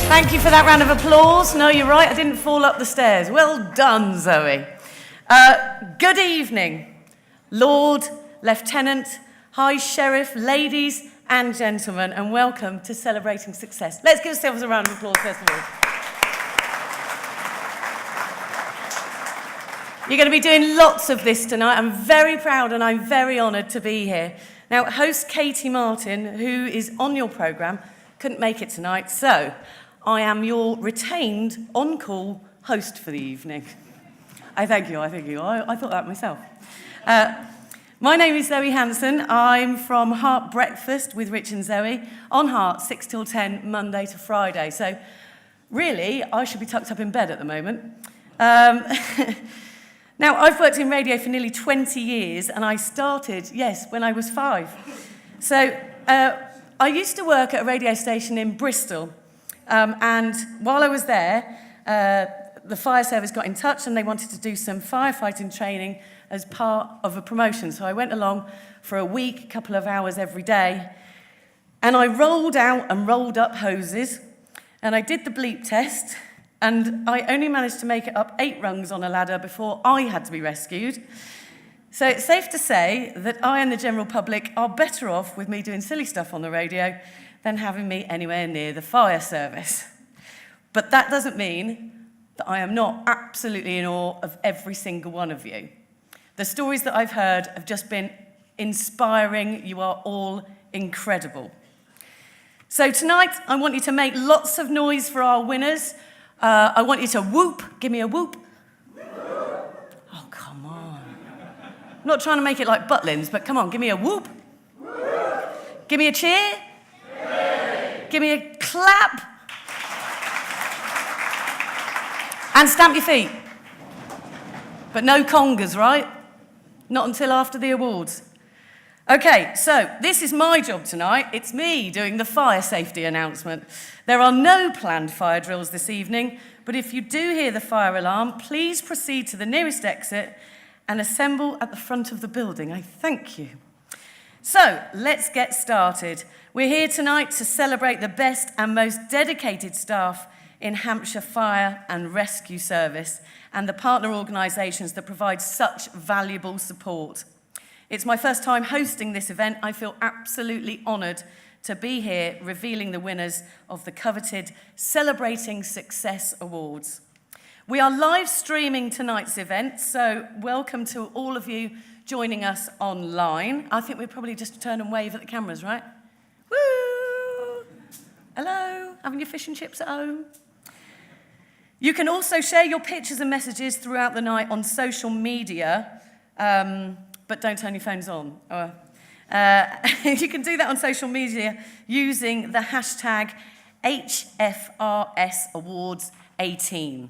Thank you for that round of applause. No, you're right, I didn't fall up the stairs. Well done, Zoe. Good evening, Lord, Lieutenant, High Sheriff, ladies and gentlemen, and welcome to Celebrating Success. Let's give ourselves a round of applause, first of all. You're going to be doing lots of this tonight. I'm very proud and I'm very honoured to be here. Now, host Katie Martin, who is on your programme, couldn't make it tonight, so I am your retained, on-call host for the evening. I thank you. I thought that myself. My name is Zoe Hanson. I'm from Heart Breakfast with Rich and Zoe, on Heart, 6 till 10, Monday to Friday. So, really, I should be tucked up in bed at the moment. Now, I've worked in radio for nearly 20 years, and I started, yes, when I was 5. So, I used to work at a radio station in Bristol, and while I was there, the fire service got in touch, and they wanted to do some firefighting training as part of a promotion. So I went along for a week, a couple of hours every day, and I rolled out and rolled up hoses, and I did the bleep test, and I only managed to make it up 8 rungs on a ladder before I had to be rescued. So it's safe to say that I and the general public are better off with me doing silly stuff on the radio than having me anywhere near the fire service. But that doesn't mean that I am not absolutely in awe of every single one of you. The stories that I've heard have just been inspiring. You are all incredible. So tonight, I want you to make lots of noise for our winners. I want you to whoop. Give me a whoop. Oh, come on. I'm not trying to make it like Butlins, but come on, give me a whoop. Give me a cheer. Give me a clap. And stamp your feet. But no congas, right? Not until after the awards. Okay, so this is my job tonight. It's me doing the fire safety announcement. There are no planned fire drills this evening, but if you do hear the fire alarm, please proceed to the nearest exit and assemble at the front of the building. I thank you. So, let's get started. We're here tonight to celebrate the best and most dedicated staff in Hampshire Fire and Rescue Service and the partner organisations that provide such valuable support. It's my first time hosting this event. I feel absolutely honoured to be here revealing the winners of the coveted Celebrating Success Awards. We are live streaming tonight's event, so welcome to all of you joining us online. I think we'll probably just turn and wave at the cameras, right? Woo! Hello, having your fish and chips at home? You can also share your pictures and messages throughout the night on social media, but don't turn your phones on. You can do that on social media using the hashtag HFRSAwards18.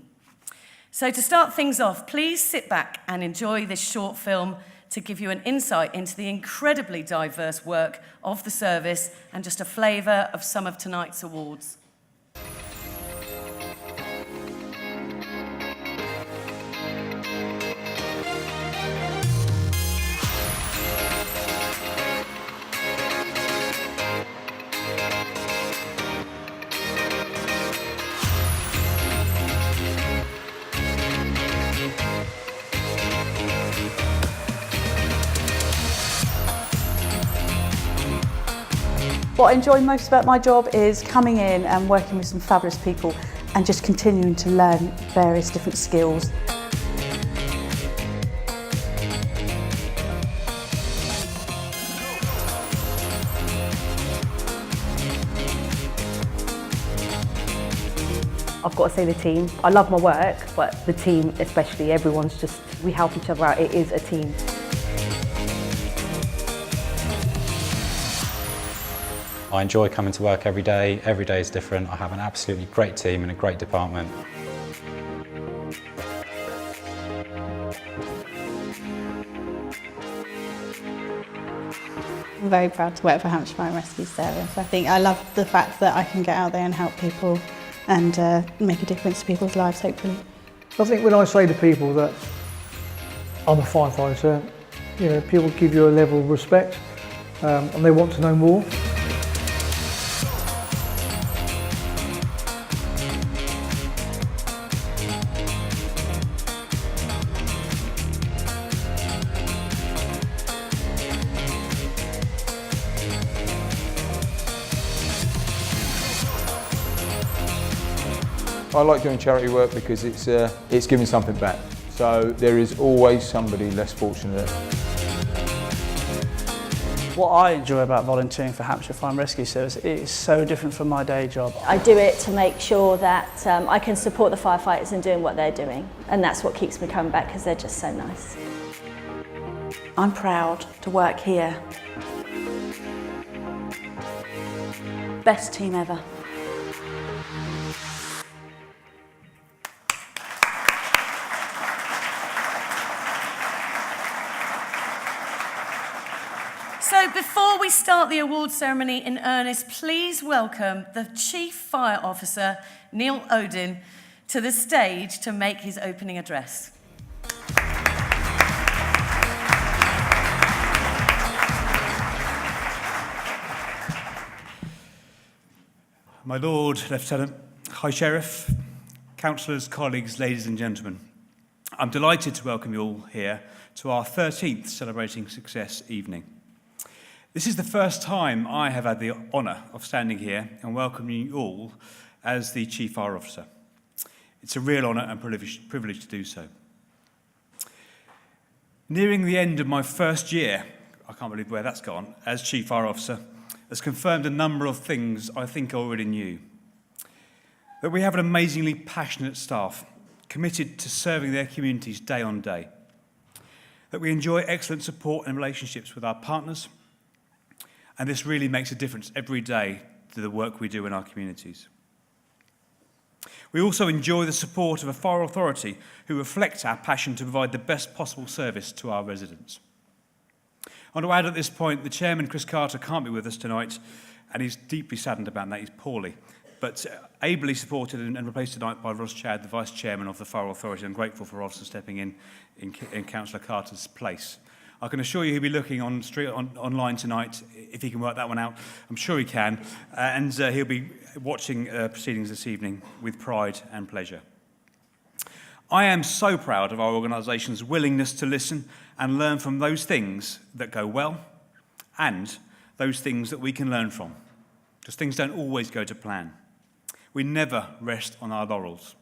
So to start things off, please sit back and enjoy this short film to give you an insight into the incredibly diverse work of the service and just a flavour of some of tonight's awards. What I enjoy most about my job is coming in and working with some fabulous people and just continuing to learn various different skills. I've got to say the team. I love my work, but the team especially, we help each other out. It is a team. I enjoy coming to work every day. Every day is different. I have an absolutely great team and a great department. I'm very proud to work for Hampshire Fire and Rescue Service. I love the fact that I can get out there and help people and make a difference to people's lives, hopefully. I think when I say to people that I'm a firefighter, people give you a level of respect and they want to know more. I like doing charity work because it's giving something back. So there is always somebody less fortunate. What I enjoy about volunteering for Hampshire Fire and Rescue Service is so different from my day job. I do it to make sure that I can support the firefighters in doing what they're doing, and that's what keeps me coming back because they're just so nice. I'm proud to work here. Best team ever. So before we start the awards ceremony in earnest, please welcome the Chief Fire Officer, Neil Odin, to the stage to make his opening address. My Lord Lieutenant, High Sheriff, councillors, colleagues, ladies and gentlemen, I'm delighted to welcome you all here to our 13th Celebrating Success evening. This is the first time I have had the honour of standing here and welcoming you all as the Chief Fire Officer. It's a real honour and privilege to do so. Nearing the end of my first year, I can't believe where that's gone, as Chief Fire Officer, has confirmed a number of things I think I already knew. That we have an amazingly passionate staff, committed to serving their communities day on day. That we enjoy excellent support and relationships with our partners, and this really makes a difference every day to the work we do in our communities. We also enjoy the support of a fire authority who reflects our passion to provide the best possible service to our residents. I want to add at this point, the Chairman, Chris Carter, can't be with us tonight, and he's deeply saddened about that. He's poorly, but ably supported and replaced tonight by Ros Chad, the Vice Chairman of the Fire Authority. I'm grateful for Ros stepping in Councillor Carter's place. I can assure you he'll be looking online tonight, if he can work that one out. I'm sure he can. And he'll be watching proceedings this evening with pride and pleasure. I am so proud of our organisation's willingness to listen and learn from those things that go well and those things that we can learn from, because things don't always go to plan. We never rest on our laurels.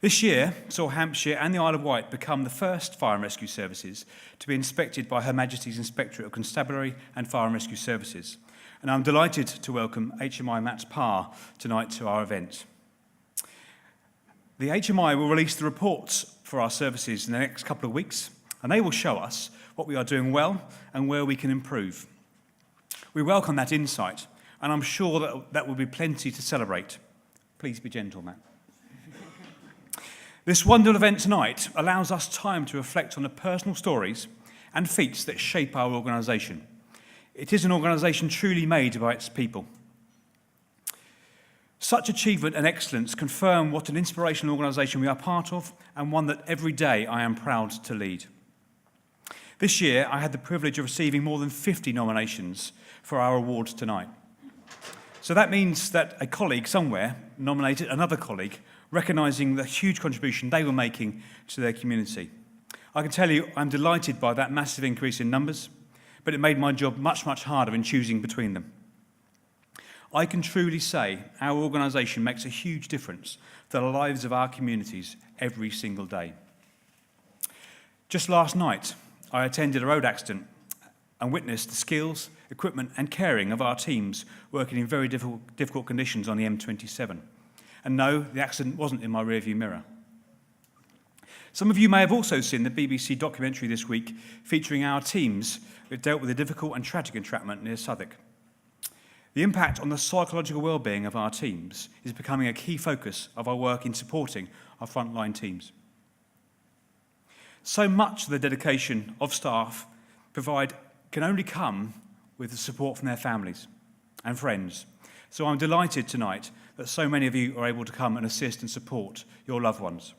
This year saw Hampshire and the Isle of Wight become the first fire and rescue services to be inspected by Her Majesty's Inspectorate of Constabulary and Fire and Rescue Services. And I'm delighted to welcome HMI Mats Parr tonight to our event. The HMI will release the reports for our services in the next couple of weeks, and they will show us what we are doing well and where we can improve. We welcome that insight, and I'm sure that will be plenty to celebrate. Please be gentle, Matt. This wonderful event tonight allows us time to reflect on the personal stories and feats that shape our organisation. It is an organisation truly made by its people. Such achievement and excellence confirm what an inspirational organisation we are part of, and one that every day I am proud to lead. This year, I had the privilege of receiving more than 50 nominations for our awards tonight. So that means that a colleague somewhere nominated another colleague, recognising the huge contribution they were making to their community. I can tell you I'm delighted by that massive increase in numbers, but it made my job much, much harder in choosing between them. I can truly say our organisation makes a huge difference to the lives of our communities every single day. Just last night, I attended a road accident and witnessed the skills, equipment and caring of our teams working in very difficult conditions on the M27. And no, the accident wasn't in my rearview mirror. Some of you may have also seen the BBC documentary this week featuring our teams that dealt with a difficult and tragic entrapment near Southwark. The impact on the psychological well-being of our teams is becoming a key focus of our work in supporting our frontline teams. So much of the dedication of staff can only come with the support from their families and friends. So I'm delighted tonight that so many of you are able to come and assist and support your loved ones.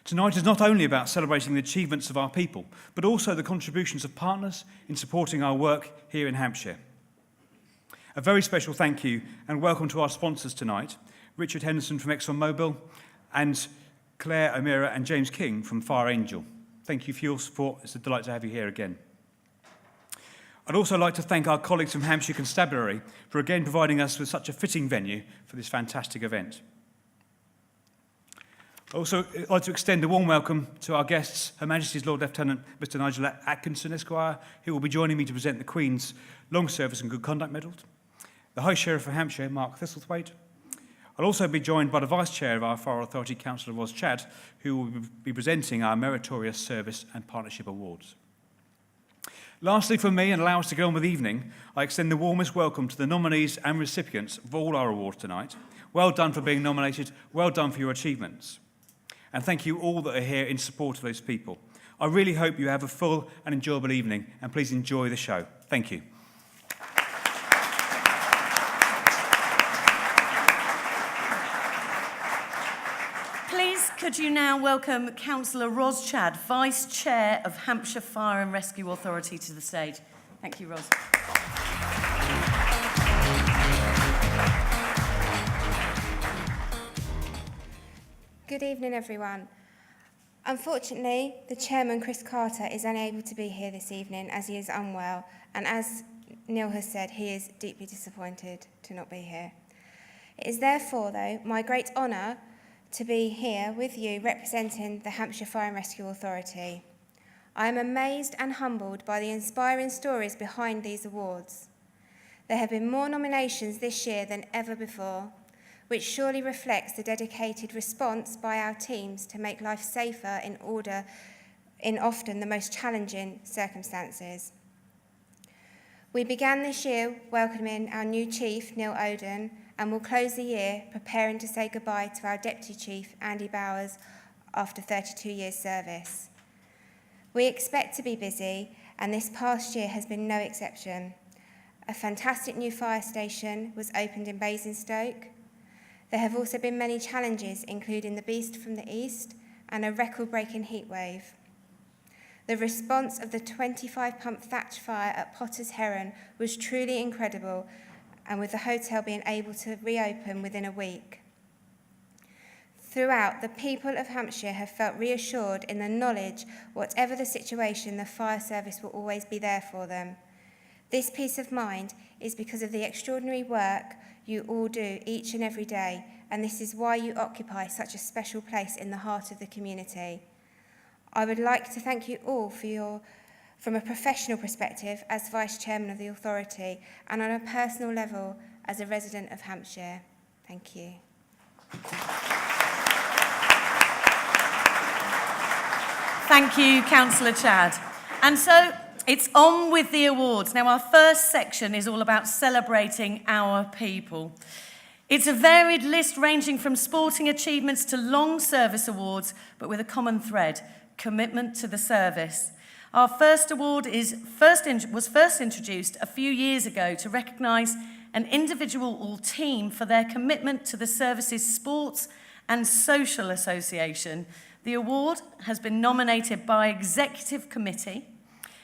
Tonight is not only about celebrating the achievements of our people, but also the contributions of partners in supporting our work here in Hampshire. A very special thank you and welcome to our sponsors tonight, Richard Henderson from ExxonMobil and Claire O'Meara and James King from Fire Angel. Thank you for your support. It's a delight to have you here again. I'd also like to thank our colleagues from Hampshire Constabulary for again providing us with such a fitting venue for this fantastic event. I'd also like to extend a warm welcome to our guests, Her Majesty's Lord Lieutenant Mr Nigel Atkinson, Esquire, who will be joining me to present the Queen's Long Service and Good Conduct Medal, the High Sheriff of Hampshire, Mark Thistlethwaite. I'll also be joined by the Vice Chair of our Fire Authority, Councillor Ros Chad, who will be presenting our Meritorious Service and Partnership Awards. Lastly, from me, and allow us to go on with the evening, I extend the warmest welcome to the nominees and recipients of all our awards tonight. Well done for being nominated, well done for your achievements. And thank you all that are here in support of those people. I really hope you have a full and enjoyable evening, and please enjoy the show. Thank you. Could you now welcome Councillor Ros Chad, Vice Chair of Hampshire Fire and Rescue Authority, to the stage. Thank you, Ros. Good evening, everyone. Unfortunately, the Chairman, Chris Carter, is unable to be here this evening as he is unwell, and as Neil has said, he is deeply disappointed to not be here. It is therefore, though, my great honour to be here with you representing the Hampshire Fire and Rescue Authority. I am amazed and humbled by the inspiring stories behind these awards. There have been more nominations this year than ever before, which surely reflects the dedicated response by our teams to make life safer in often the most challenging circumstances. We began this year welcoming our new Chief, Neil Oden, and will close the year preparing to say goodbye to our Deputy Chief, Andy Bowers, after 32 years' service. We expect to be busy, and this past year has been no exception. A fantastic new fire station was opened in Basingstoke. There have also been many challenges, including the beast from the east and a record-breaking heatwave. The response of the 25-pump thatch fire at Potter's Heron was truly incredible, and with the hotel being able to reopen within a week. Throughout, the people of Hampshire have felt reassured in the knowledge, whatever the situation, the fire service will always be there for them. This peace of mind is because of the extraordinary work you all do each and every day, and this is why you occupy such a special place in the heart of the community. I would like to thank you all from a professional perspective as Vice Chairman of the Authority, and on a personal level as a resident of Hampshire. Thank you. Thank you, Councillor Chad. And so it's on with the awards. Now, our first section is all about celebrating our people. It's a varied list ranging from sporting achievements to long service awards, but with a common thread: commitment to the service. Our first award was first introduced a few years ago to recognise an individual or team for their commitment to the service's sports and social association. The award has been nominated by Executive Committee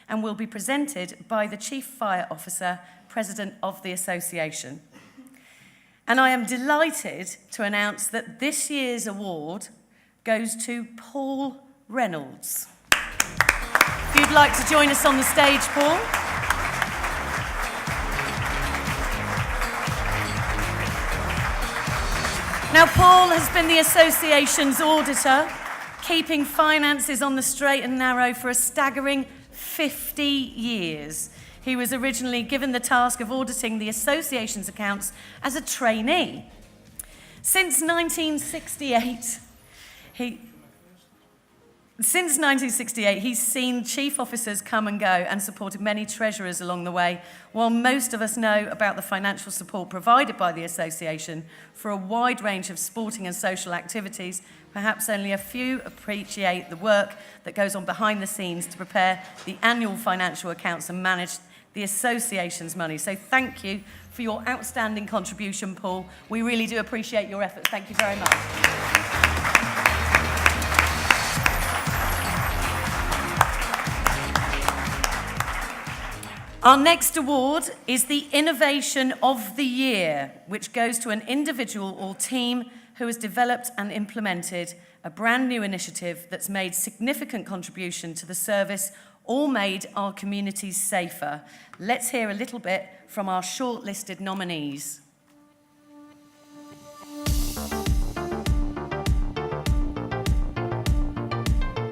and will be presented by the Chief Fire Officer, President of the Association. And I am delighted to announce that this year's award goes to Paul Reynolds. If you'd like to join us on the stage, Paul. Now, Paul has been the association's auditor, keeping finances on the straight and narrow for a staggering 50 years. He was originally given the task of auditing the association's accounts as a trainee. Since 1968, he's seen chief officers come and go and supported many treasurers along the way, while most of us know about the financial support provided by the association for a wide range of sporting and social activities. Perhaps only a few appreciate the work that goes on behind the scenes to prepare the annual financial accounts and manage the association's money. So thank you for your outstanding contribution, Paul. We really do appreciate your efforts. Thank you very much. Our next award is the Innovation of the Year, which goes to an individual or team who has developed and implemented a brand new initiative that's made significant contribution to the service all made our communities safer. Let's hear a little bit from our shortlisted nominees.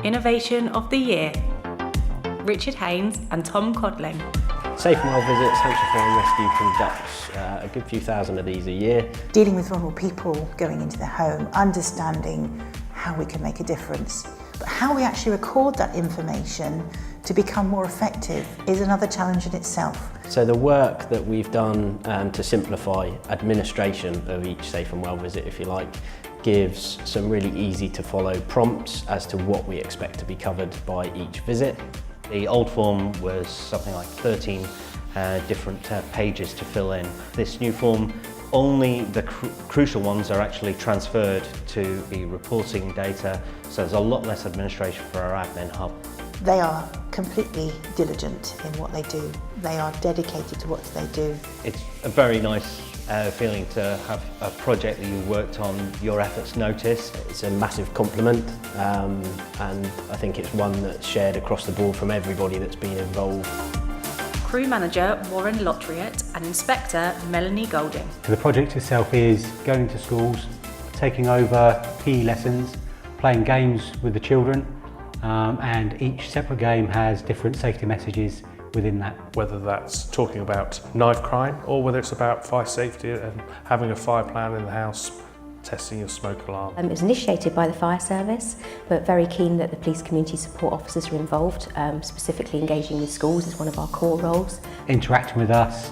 Innovation of the Year, Richard Haynes and Tom Codling. Safe and Well Visits, Hampshire Fire and Rescue conducts a good few thousand of these a year. Dealing with vulnerable people, going into their home, understanding how we can make a difference. But how we actually record that information to become more effective is another challenge in itself. So the work that we've done to simplify administration of each Safe and Well visit, if you like, gives some really easy to follow prompts as to what we expect to be covered by each visit. The old form was something like 13 different pages to fill in. This new form, only the crucial ones are actually transferred to the reporting data, so there's a lot less administration for our admin hub. They are completely diligent in what they do. They are dedicated to what they do. It's a very nice feeling to have a project that you worked on, your efforts noticed. It's a massive compliment, and I think it's one that's shared across the board from everybody that's been involved. Crew Manager Warren Lotriot and Inspector Melanie Golding. The project itself is going to schools, taking over PE lessons, playing games with the children, and each separate game has different safety messages within that. Whether that's talking about knife crime or whether it's about fire safety and having a fire plan in the house, testing your smoke alarm. It was initiated by the fire service, but very keen that the police community support officers are involved, specifically engaging with schools is one of our core roles. Interacting with us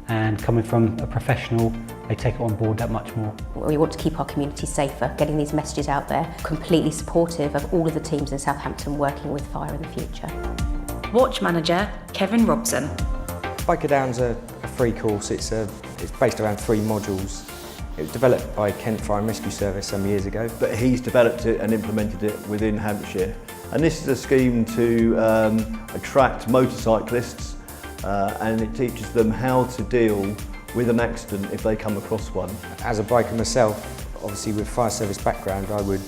and coming from a professional, they take it on board that much more. We want to keep our community safer, getting these messages out there, completely supportive of all of the teams in Southampton working with fire in the future. Watch Manager Kevin Robson. Biker Down's a free course. It's based around 3 modules. It was developed by Kent Fire and Rescue Service some years ago. But he's developed it and implemented it within Hampshire. And this is a scheme to attract motorcyclists and it teaches them how to deal with an accident if they come across one. As a biker myself, obviously with fire service background, I would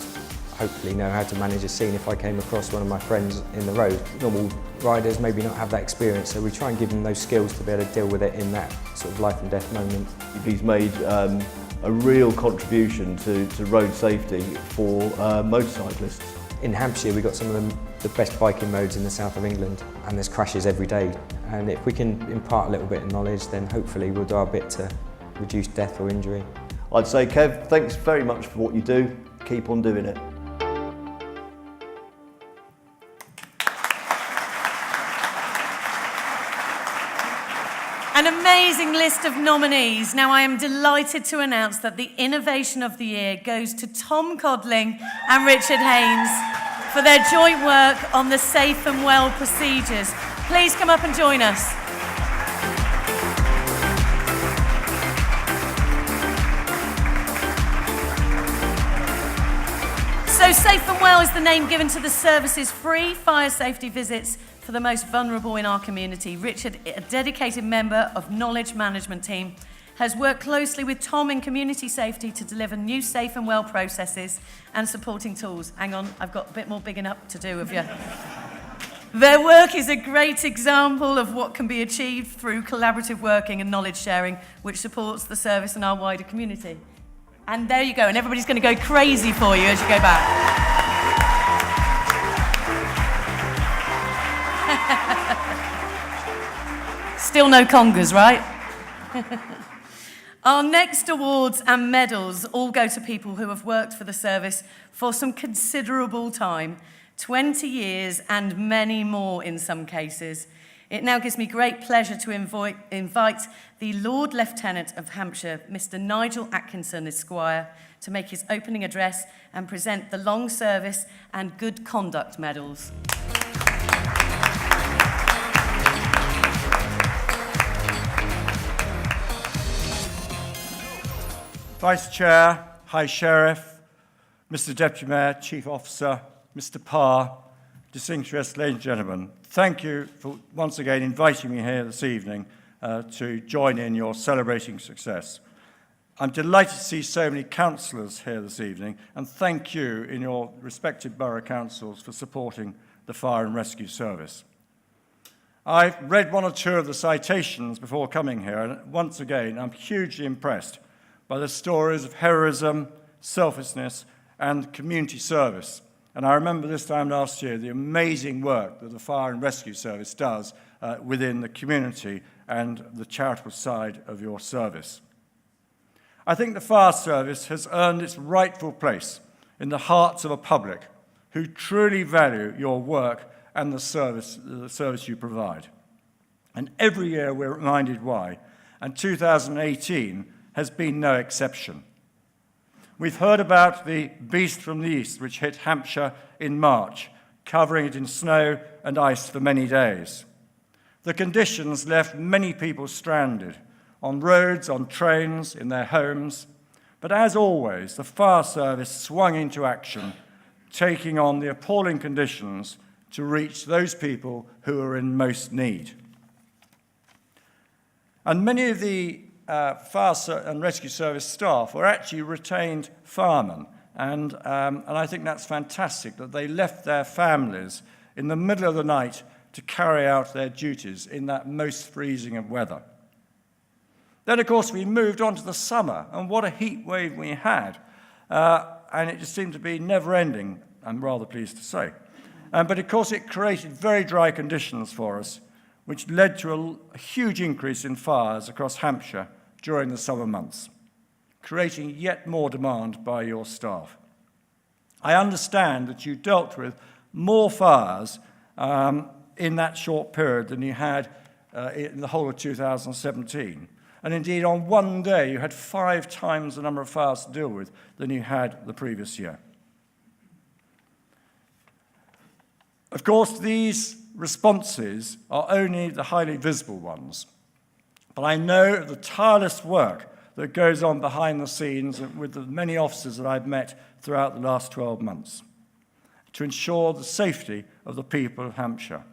hopefully know how to manage a scene if I came across one of my friends in the road. Normal riders maybe not have that experience, so we try and give them those skills to be able to deal with it in that sort of life and death moment. He's made a real contribution to road safety for motorcyclists. In Hampshire we've got some of the best biking roads in the south of England, and there's crashes every day, and if we can impart a little bit of knowledge, then hopefully we'll do our bit to reduce death or injury. I'd say, Kev, thanks very much for what you do. Keep on doing it. An amazing list of nominees. Now I am delighted to announce that the Innovation of the Year goes to Tom Codling and Richard Haynes for their joint work on the Safe and Well procedures. Please come up and join us. So Safe and Well is the name given to the service's free fire safety visits for the most vulnerable in our community. Richard, a dedicated member of Knowledge Management Team, has worked closely with Tom in community safety to deliver new Safe and Well processes and supporting tools. Hang on, I've got a bit more bigging up to do of you. Their work is a great example of what can be achieved through collaborative working and knowledge sharing, which supports the service and our wider community. And there you go, and everybody's going to go crazy for you as you go back. Still no congas, right? Our next awards and medals all go to people who have worked for the service for some considerable time, 20 years and many more in some cases. It now gives me great pleasure to invite the Lord Lieutenant of Hampshire, Mr. Nigel Atkinson, Esquire, to make his opening address and present the Long Service and Good Conduct medals. Vice Chair, High Sheriff, Mr. Deputy Mayor, Chief Officer, Mr. Parr, distinguished ladies and gentlemen, thank you for once again inviting me here this evening to join in your celebrating success. I'm delighted to see so many councillors here this evening, and thank you in your respective borough councils for supporting the Fire and Rescue Service. I've read one or two of the citations before coming here, and once again, I'm hugely impressed by the stories of heroism, selflessness, and community service. And I remember this time last year the amazing work that the Fire and Rescue Service does within the community and the charitable side of your service. I think the Fire Service has earned its rightful place in the hearts of a public who truly value your work and the service you provide. And every year we're reminded why, and 2018 has been no exception. We've heard about the beast from the east, which hit Hampshire in March, covering it in snow and ice for many days. The conditions left many people stranded, on roads, on trains, in their homes. But as always, the fire service swung into action, taking on the appalling conditions to reach those people who are in most need. And many of the fire and rescue service staff were actually retained firemen, and I think that's fantastic that they left their families in the middle of the night to carry out their duties in that most freezing of weather. Then, of course, we moved on to the summer, and what a heat wave we had, and it just seemed to be never-ending, I'm rather pleased to say. But, of course, it created very dry conditions for us, which led to a huge increase in fires across Hampshire during the summer months, creating yet more demand by your staff. I understand that you dealt with more fires in that short period than you had in the whole of 2017. And indeed, on one day, you had 5 times the number of fires to deal with than you had the previous year. Of course, these responses are only the highly visible ones. But I know of the tireless work that goes on behind the scenes with the many officers that I've met throughout the last 12 months to ensure the safety of the people of Hampshire.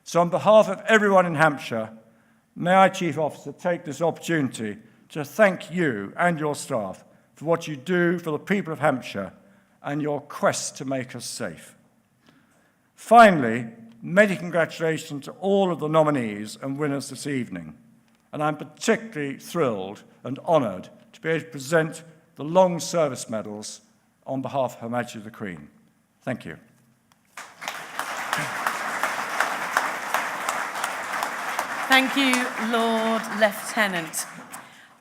So on behalf of everyone in Hampshire, may I, Chief Officer, take this opportunity to thank you and your staff for what you do for the people of Hampshire and your quest to make us safe. Finally, many congratulations to all of the nominees and winners this evening. And I'm particularly thrilled and honoured to be able to present the Long Service Medals on behalf of Her Majesty the Queen. Thank you. Thank you, Lord Lieutenant.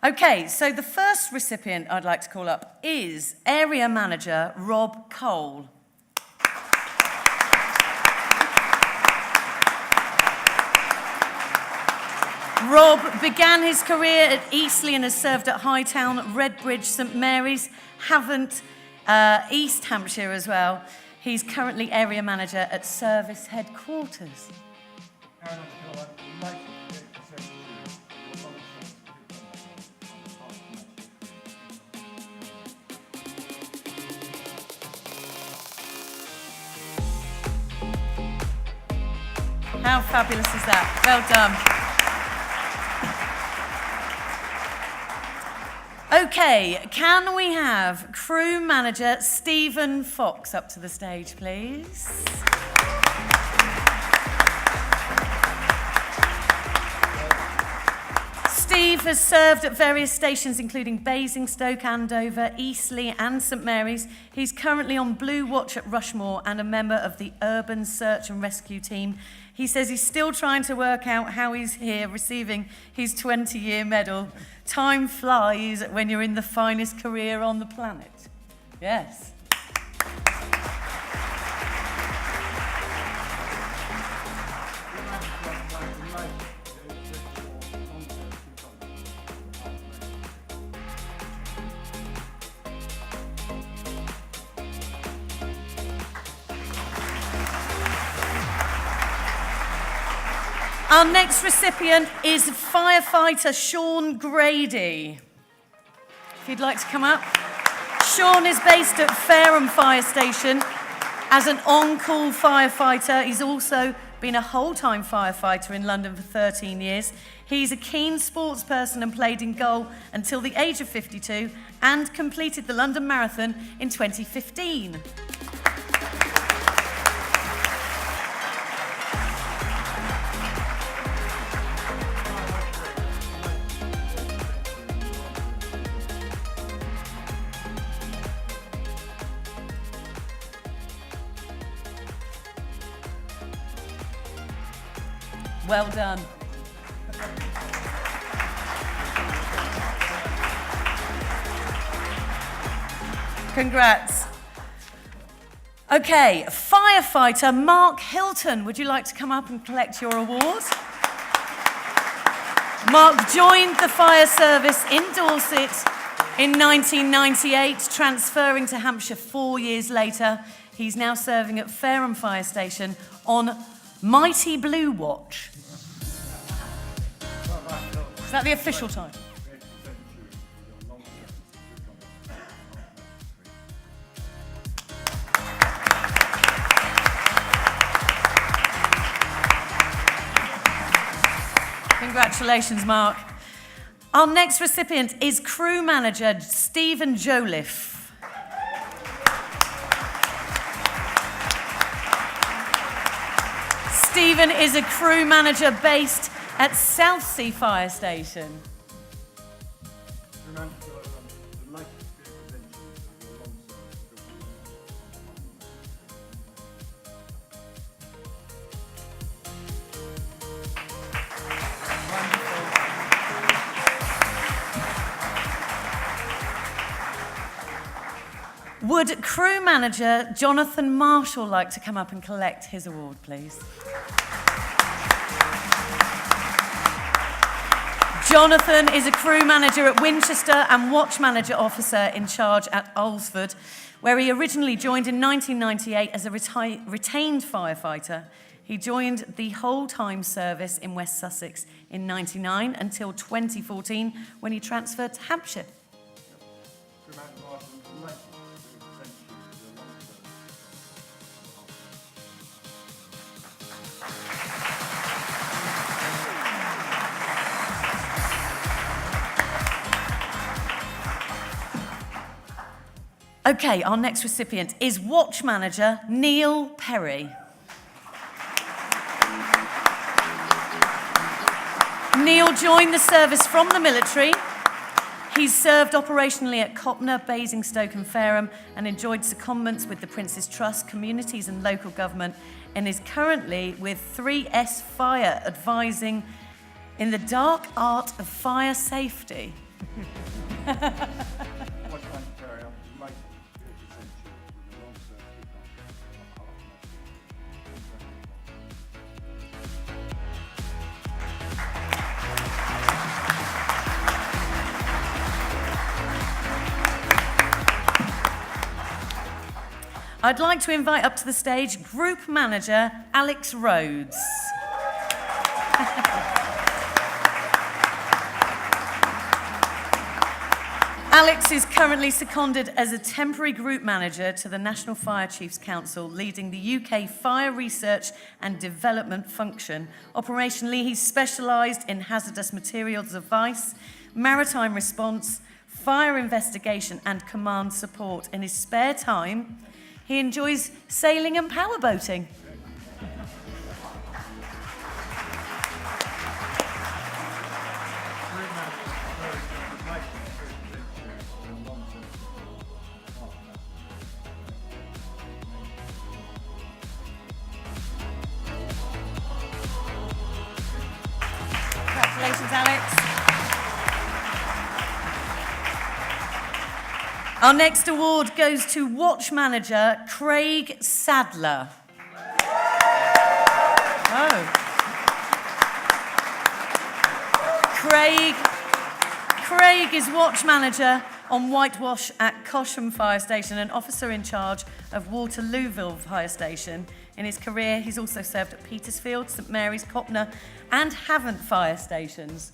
Okay, so the first recipient I'd like to call up is Area Manager Rob Cole. Rob began his career at Eastleigh and has served at Hightown, Redbridge, St Mary's, Havant, East Hampshire as well. He's currently Area Manager at Service Headquarters. How fabulous is that? Well done. Okay, can we have Crew Manager Stephen Fox up to the stage, please? Steve has served at various stations including Basingstoke, Andover, Eastleigh and St Mary's. He's currently on Blue Watch at Rushmore and a member of the Urban Search and Rescue team. He says he's still trying to work out how he's here receiving his 20-year medal. Time flies when you're in the finest career on the planet. Yes. Our next recipient is firefighter Sean Grady. If you'd like to come up. Sean is based at Fareham Fire Station as an on-call firefighter. He's also been a whole-time firefighter in London for 13 years. He's a keen sports person and played in goal until the age of 52 and completed the London Marathon in 2015. Well done. Congrats. Okay, firefighter Mark Hilton, would you like to come up and collect your award? Mark joined the fire service in Dorset in 1998, transferring to Hampshire 4 years later. He's now serving at Fareham Fire Station on Mighty Blue Watch. Is that the official time? Congratulations, Mark. Our next recipient is crew manager Stephen Jolliffe. Stephen is a crew manager based at Southsea Fire Station. Would crew manager Jonathan Marshall like to come up and collect his award, please? Jonathan is a crew manager at Winchester and watch manager officer in charge at Alresford, where he originally joined in 1998 as a retained firefighter. He joined the whole-time service in West Sussex in 1999 until 2014, when he transferred to Hampshire. Okay, our next recipient is watch manager Neil Perry. Neil joined the service from the military. He's served operationally at Copner, Basingstoke and Fareham and enjoyed secondments with the Prince's Trust, communities and local government, and is currently with 3S Fire, advising in the dark art of fire safety. I'd like to invite up to the stage Group Manager Alex Rhodes. Alex is currently seconded as a temporary Group Manager to the National Fire Chiefs Council, leading the UK Fire Research and Development function. Operationally, he's specialised in hazardous materials advice, maritime response, fire investigation and command support. In his spare time, he enjoys sailing and powerboating. Congratulations, Alex. Our next award goes to watch manager Craig Sadler. Oh. Craig is watch manager on Whitewash at Cosham Fire Station and officer in charge of Waterlooville Fire Station. In his career, he's also served at Petersfield, St Mary's, Copner and Havant Fire Stations.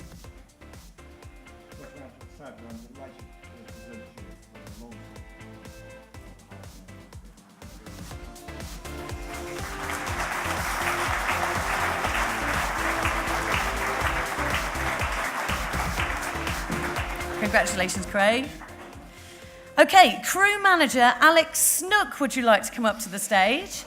Congratulations, Craig. Okay, crew manager Alex Snook, would you like to come up to the stage?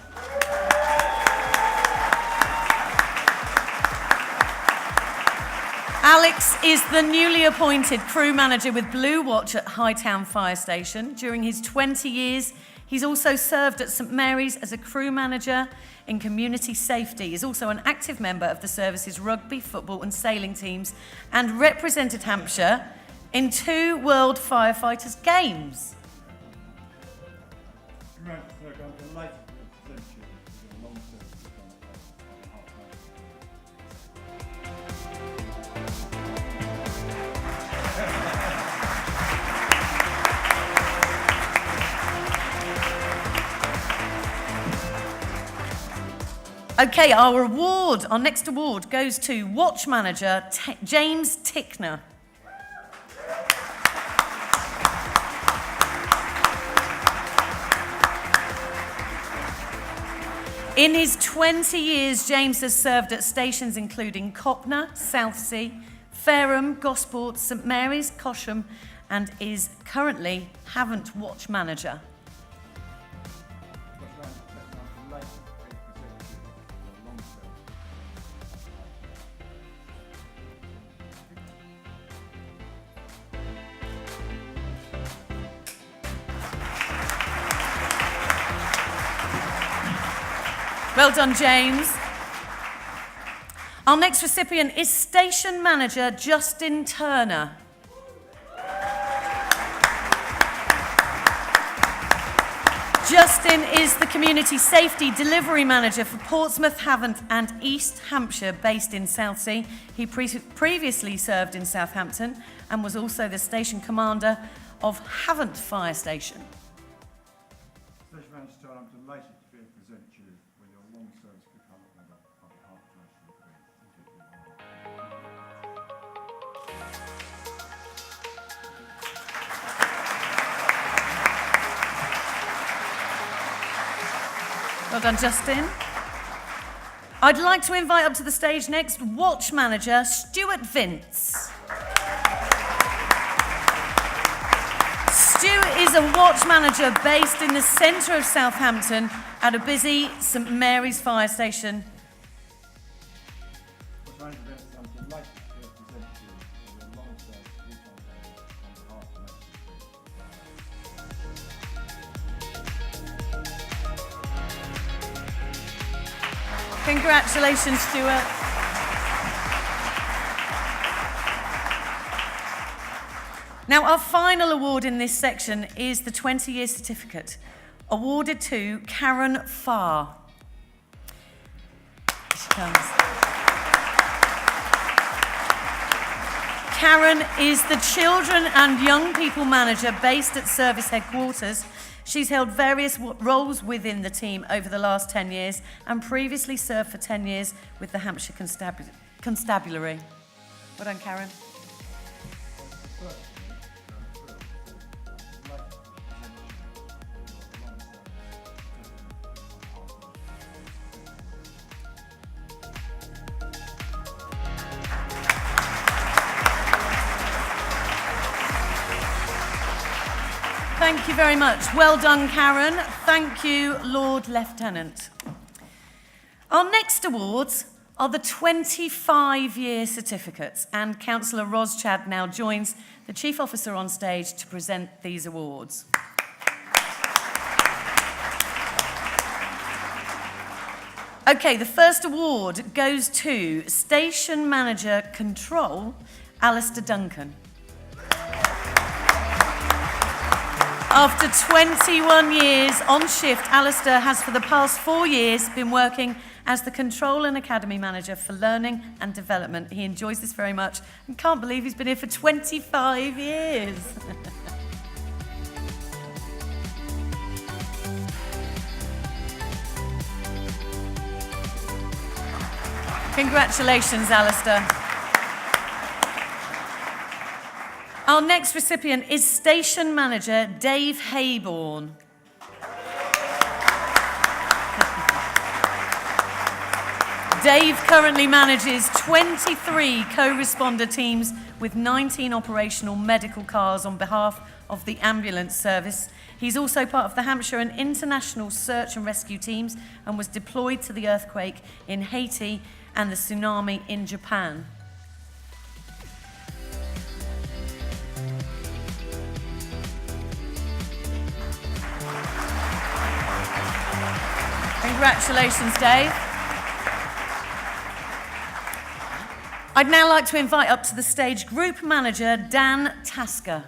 Alex is the newly appointed crew manager with Blue Watch at Hightown Fire Station. During his 20 years, He's also served at St Mary's as a crew manager in community safety. He's also an active member of the service's rugby, football and sailing teams and represented Hampshire in 2 World Firefighters Games. Okay, our next award goes to Watch Manager James Tickner. In his 20 years, James has served at stations including Copner, Southsea, Fareham, Gosport, St Mary's, Cosham, and is currently Havant Watch Manager. Well done, James. Our next recipient is Station Manager Justin Turner. Justin is the Community Safety Delivery Manager for Portsmouth, Havant and East Hampshire, based in Southsea. He previously served in Southampton and was also the Station Commander of Havant Fire Station. Station Manager Turner, I'm delighted to be able to present you with your long service become a member on behalf of the National Well done, Justin. I'd like to invite up to the stage next Watch Manager Stuart Vince. Stu is a watch manager based in the centre of Southampton at a busy St Mary's fire station. Congratulations, Stuart. Now, our final award in this section is the 20-year certificate, awarded to Karen Farr. Here she comes. Karen is the Children and Young People Manager based at Service Headquarters. She's held various roles within the team over the last 10 years and previously served for 10 years with the Hampshire Constabulary. Well done, Karen. Thank you very much. Well done, Karen. Thank you, Lord Lieutenant. Our next awards are the 25-year certificates, and Councillor Roschad now joins the Chief Officer on stage to present these awards. Okay, the first award goes to Station Manager Control, Alistair Duncan. After 21 years on shift, Alistair has for the past 4 years been working as the Control and Academy Manager for Learning and Development. He enjoys this very much and can't believe he's been here for 25 years. Congratulations, Alistair. Our next recipient is Station Manager Dave Hayborn. Dave currently manages 23 co-responder teams with 19 operational medical cars on behalf of the ambulance service. He's also part of the Hampshire and international search and rescue teams and was deployed to the earthquake in Haiti and the tsunami in Japan. Congratulations, Dave. I'd now like to invite up to the stage Group Manager Dan Tasker.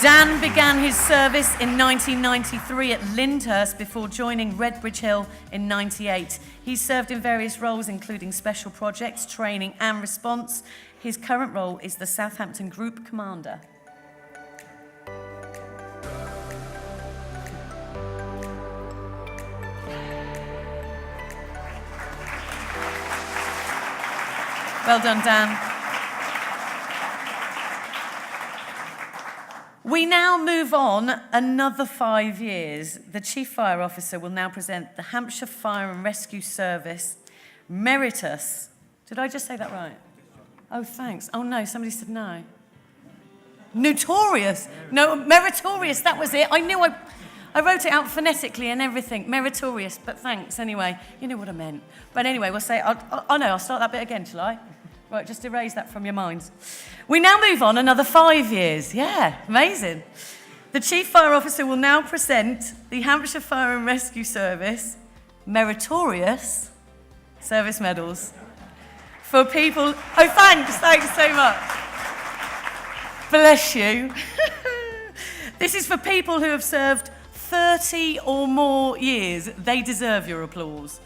Dan began his service in 1993 at Lyndhurst before joining Redbridge Hill in 98. He served in various roles including special projects, training and response. His current role is the Southampton Group Commander. Well done, Dan. We now move on another 5 years. The Chief Fire Officer will now present the Hampshire Fire and Rescue Service Meritus. Did I just say that right? Oh, thanks. Oh, no, somebody said no. Notorious. No, meritorious, that was it. I knew I wrote it out phonetically and everything. Meritorious, but thanks anyway. You know what I meant. But anyway, we'll say, I'll start that bit again, shall I? Right, just erase that from your minds. We now move on another 5 years. Yeah, amazing. The Chief Fire Officer will now present the Hampshire Fire and Rescue Service Meritorious Service Medals for people... Oh, thanks so much. Bless you. This is for people who have served 30 or more years. They deserve your applause.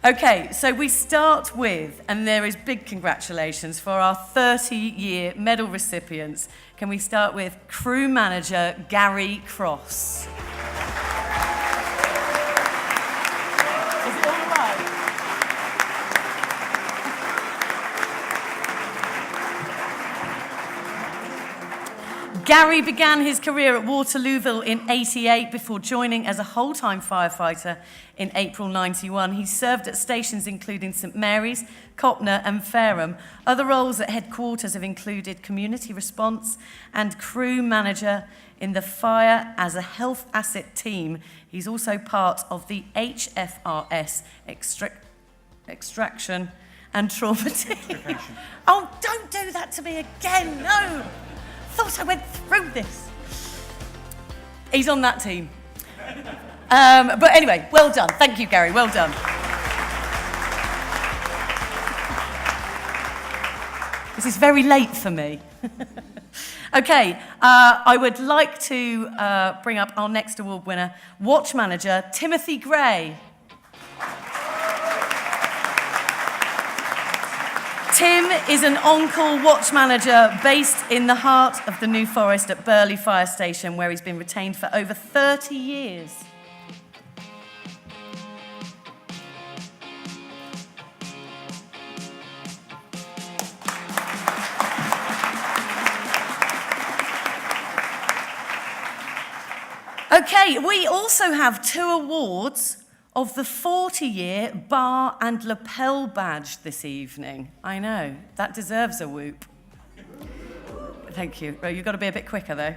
Okay, so we start with, and there is big congratulations for our 30-year medal recipients. Can we start with Crew Manager Gary Cross? Is it all right? Gary began his career at Waterlooville in '88 before joining as a whole-time firefighter in April '91. He served at stations including St Mary's, Copner and Fareham. Other roles at headquarters have included community response and crew manager in the fire as a health asset team. He's also part of the HFRS extraction and trauma team. Oh, don't do that to me again, no! Thought I went through this. He's on that team. But anyway, well done. Thank you, Gary. Well done. This is very late for me. Okay, I would like to bring up our next award winner, Watch Manager Timothy Gray. Tim is an on-call watch manager based in the heart of the New Forest at Burley Fire Station, where he's been retained for over 30 years. Okay, we also have 2 awards of the 40-year bar and lapel badge this evening. I know, that deserves a whoop. Thank you. Right, you've got to be a bit quicker, though.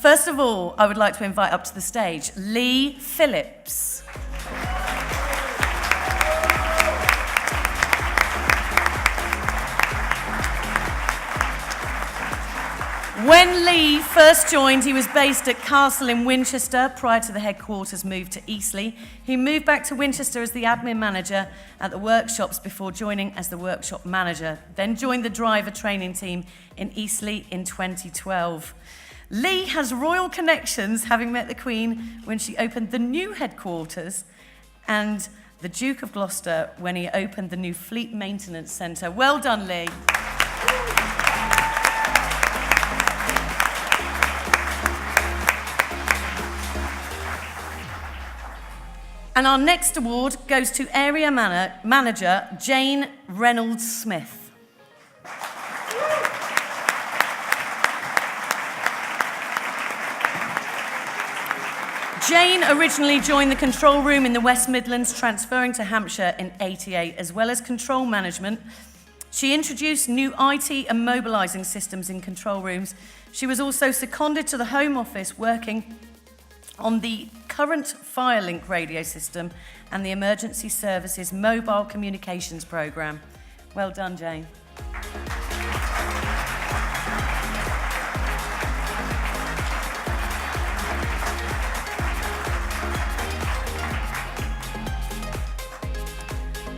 First of all, I would like to invite up to the stage Lee Phillips. When Lee first joined, he was based at Castle in Winchester prior to the headquarters move to Eastleigh. He moved back to Winchester as the admin manager at the workshops before joining as the workshop manager, then joined the driver training team in Eastleigh in 2012. Lee has royal connections, having met the Queen when she opened the new headquarters and the Duke of Gloucester when he opened the new Fleet Maintenance Centre. Well done, Lee. And our next award goes to Area Manager Jane Reynolds-Smith. Jane originally joined the control room in the West Midlands, transferring to Hampshire in '88, as well as control management. She introduced new IT and mobilising systems in control rooms. She was also seconded to the Home Office, working on the current FireLink radio system and the Emergency Services Mobile Communications Programme. Well done, Jane.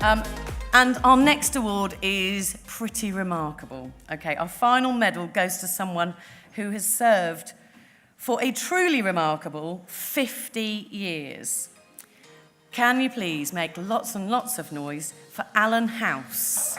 And our next award is pretty remarkable. Okay, our final medal goes to someone who has served for a truly remarkable 50 years. Can you please make lots and lots of noise for Alan House?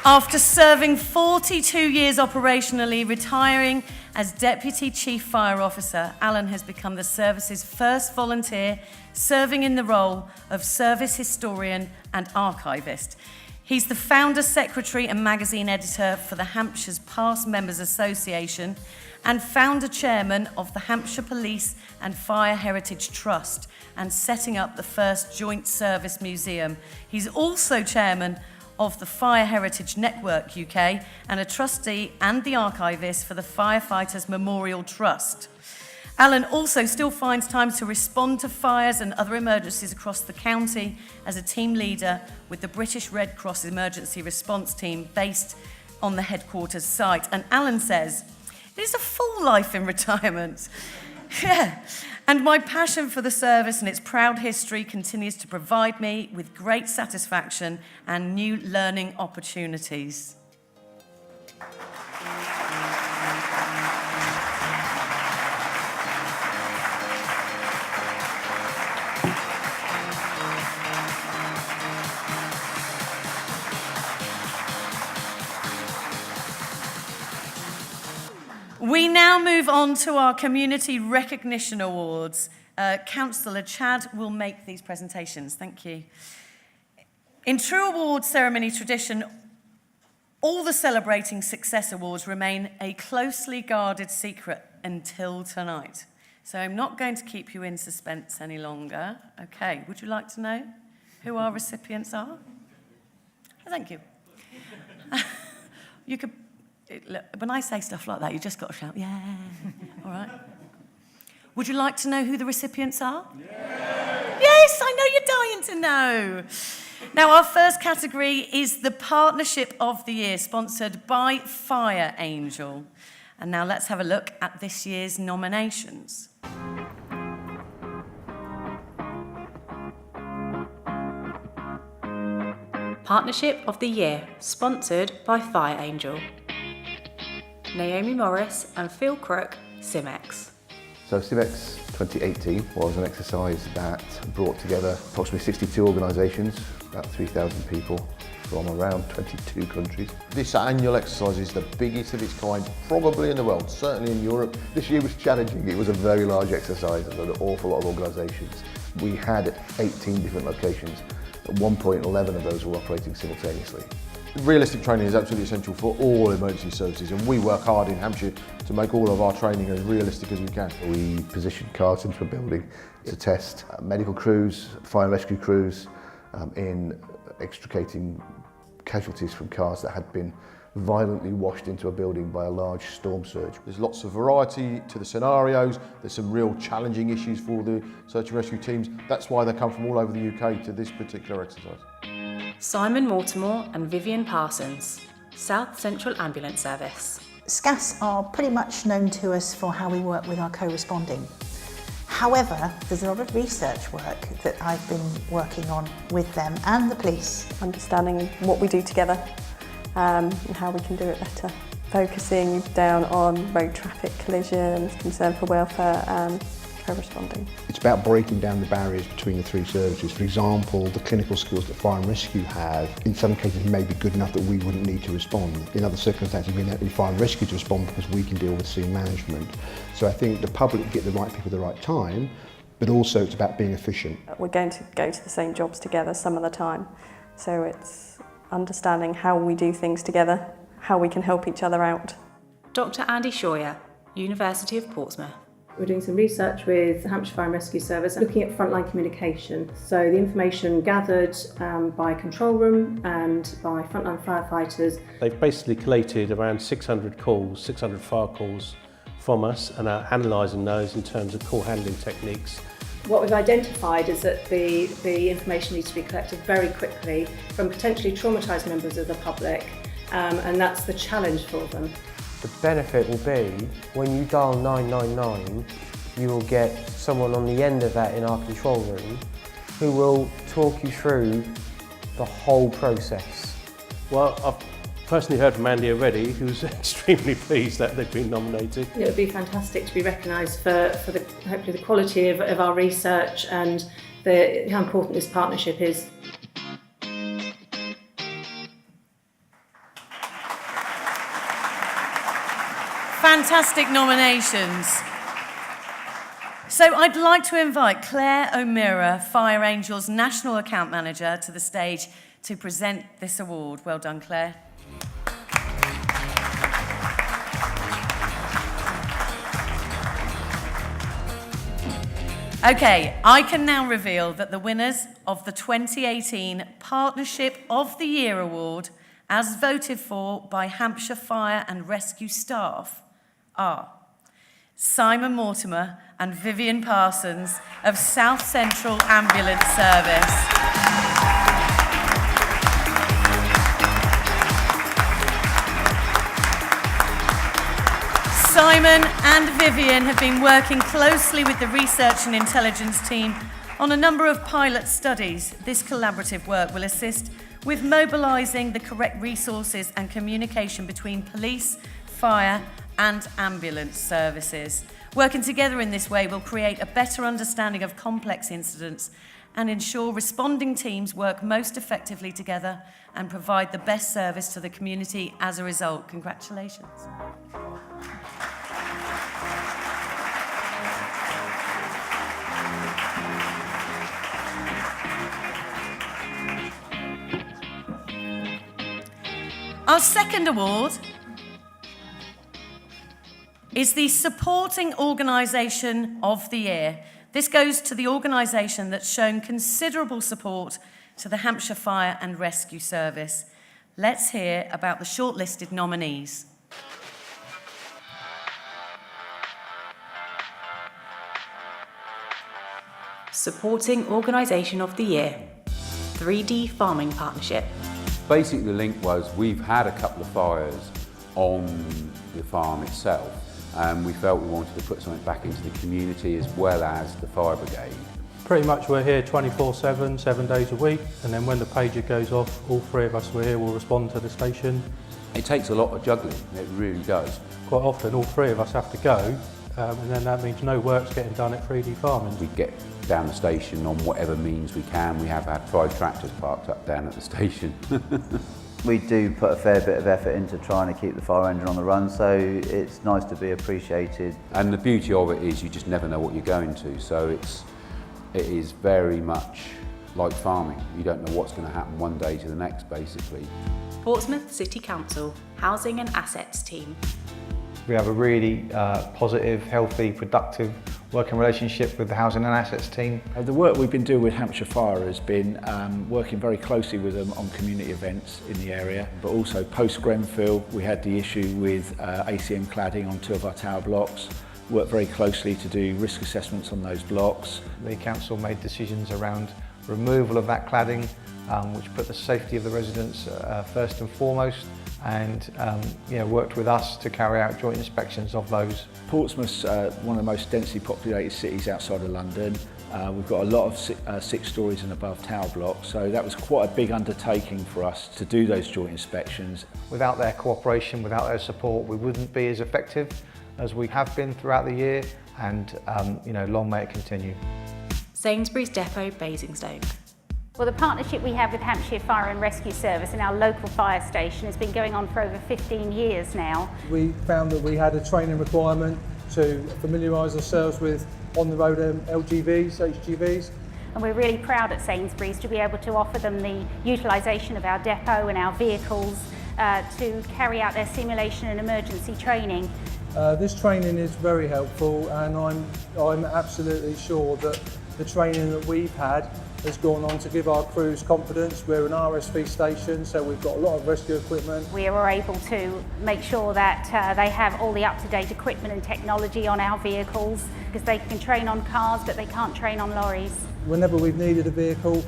After serving 42 years operationally, retiring as Deputy Chief Fire Officer, Alan has become the service's first volunteer serving in the role of service historian and archivist. He's the founder, secretary and magazine editor for the Hampshire's Past Members Association and founder chairman of the Hampshire Police and Fire Heritage Trust and setting up the first joint service museum. He's also chairman of the Fire Heritage Network UK and a trustee and the archivist for the Firefighters Memorial Trust. Alan also still finds time to respond to fires and other emergencies across the county as a team leader with the British Red Cross Emergency Response Team based on the headquarters site. And Alan says, it is a full life in retirement. Yeah. And my passion for the service and its proud history continues to provide me with great satisfaction and new learning opportunities. We now move on to our Community Recognition Awards. Councillor Chad will make these presentations. Thank you. In true awards ceremony tradition, all the Celebrating Success Awards remain a closely guarded secret until tonight. So I'm not going to keep you in suspense any longer. Okay, would you like to know who our recipients are? Thank you. You could... Look, when I say stuff like that, you just got to shout, yeah, all right? Would you like to know who the recipients are? Yeah. Yes, I know you're dying to know. Now, our first category is the Partnership of the Year, sponsored by Fire Angel. And now let's have a look at this year's nominations. Partnership of the Year, sponsored by Fire Angel. Naomi Morris and Phil Crook, Simex. So Simex 2018 was an exercise that brought together approximately 62 organisations, about 3,000 people from around 22 countries. This annual exercise is the biggest of its kind, probably in the world, certainly in Europe. This year was challenging. It was a very large exercise and an awful lot of organisations. We had 18 different locations. At one point, 11 of those were operating simultaneously. Realistic training is absolutely essential for all emergency services, and we work hard in Hampshire to make all of our training as realistic as we can. We positioned cars into a building to test medical crews, fire and rescue crews in extricating casualties from cars that had been violently washed into a building by a large storm surge. There's lots of variety to the scenarios. There's some real challenging issues for the search and rescue teams. That's why they come from all over the UK to this particular exercise. Simon Mortimer and Vivian Parsons, South Central Ambulance Service. SCAS are pretty much known to us for how we work with our co-responding. However, there's a lot of research work that I've been working on with them and the police. Understanding what we do together and how we can do it better. Focusing down on road traffic collisions, concern for welfare and co-responding. It's about breaking down the barriers between the three services. For example, the clinical skills that fire and rescue have, in some cases may be good enough that we wouldn't need to respond. In other circumstances, we need fire and rescue to respond because we can deal with scene management. So I think the public get the right people at the right time, but also it's about being efficient. We're going to go to the same jobs together some of the time, so it's understanding how we do things together, how we can help each other out. Dr. Andy Scheuer, University of Portsmouth. We're doing some research with the Hampshire Fire and Rescue Service looking at frontline communication. So the information gathered by control room and by frontline firefighters. They've basically collated around 600 calls, 600 fire calls from us and are analysing those in terms of call handling techniques. What we've identified is that the information needs to be collected very quickly from potentially traumatised members of the public, and that's the challenge for them. The benefit will be when you dial 999, you will get someone on the end of that in our control room who will talk you through the whole process. Well, I've personally heard from Andy already, who's extremely pleased that they've been nominated. It would be fantastic to be recognised for hopefully the quality of our research and how important this partnership is. Fantastic nominations. So I'd like to invite Claire O'Meara, Fire Angel's National Account Manager, to the stage to present this award. Well done, Claire. Okay, I can now reveal that the winners of the 2018 Partnership of the Year Award, as voted for by Hampshire Fire and Rescue staff, are Simon Mortimer and Vivian Parsons of South Central Ambulance Service. Simon and Vivian have been working closely with the research and intelligence team on a number of pilot studies. This collaborative work will assist with mobilising the correct resources and communication between police, fire and ambulance services. Working together in this way will create a better understanding of complex incidents and ensure responding teams work most effectively together and provide the best service to the community as a result. Congratulations. Our second award is the Supporting Organisation of the Year. This goes to the organisation that's shown considerable support to the Hampshire Fire and Rescue Service. Let's hear about the shortlisted nominees. Supporting Organisation of the Year, 3D Farming Partnership. Basically, the link was we've had a couple of fires on the farm itself, and we felt we wanted to put something back into the community as well as the fire brigade. Pretty much we're here 24/7, 7 days a week, and then when the pager goes off, all three of us were here will respond to the station. It takes a lot of juggling, it really does. Quite often all three of us have to go, and then that means no work's getting done at 3D Farming. We get down the station on whatever means we can. We have had 5 tractors parked up down at the station. We do put a fair bit of effort into trying to keep the fire engine on the run, so it's nice to be appreciated. And the beauty of it is you just never know what you're going to, so it is very much like farming. You don't know what's going to happen one day to the next, basically. Portsmouth City Council Housing and Assets Team. We have a really positive, healthy, productive working relationship with the Housing and Assets team. The work we've been doing with Hampshire Fire has been working very closely with them on community events in the area, but also post-Grenfell we had the issue with ACM cladding on 2 of our tower blocks. Worked very closely to do risk assessments on those blocks. The council made decisions around removal of that cladding, which put the safety of the residents first and foremost, and worked with us to carry out joint inspections of those. Portsmouth's one of the most densely populated cities outside of London. We've got a lot of 6 stories and above tower blocks, so that was quite a big undertaking for us to do those joint inspections. Without their cooperation, without their support, we wouldn't be as effective as we have been throughout the year, and long may it continue. Sainsbury's Depot, Basingstoke. Well, the partnership we have with Hampshire Fire and Rescue Service and our local fire station has been going on for over 15 years now. We found that we had a training requirement to familiarise ourselves with on-the-road LGVs, HGVs. And we're really proud at Sainsbury's to be able to offer them the utilisation of our depot and our vehicles to carry out their simulation and emergency training. This training is very helpful, and I'm absolutely sure that the training that we've had has gone on to give our crews confidence. We're an RSV station, so we've got a lot of rescue equipment. We are able to make sure that they have all the up-to-date equipment and technology on our vehicles, because they can train on cars but they can't train on lorries. Whenever we've needed a vehicle,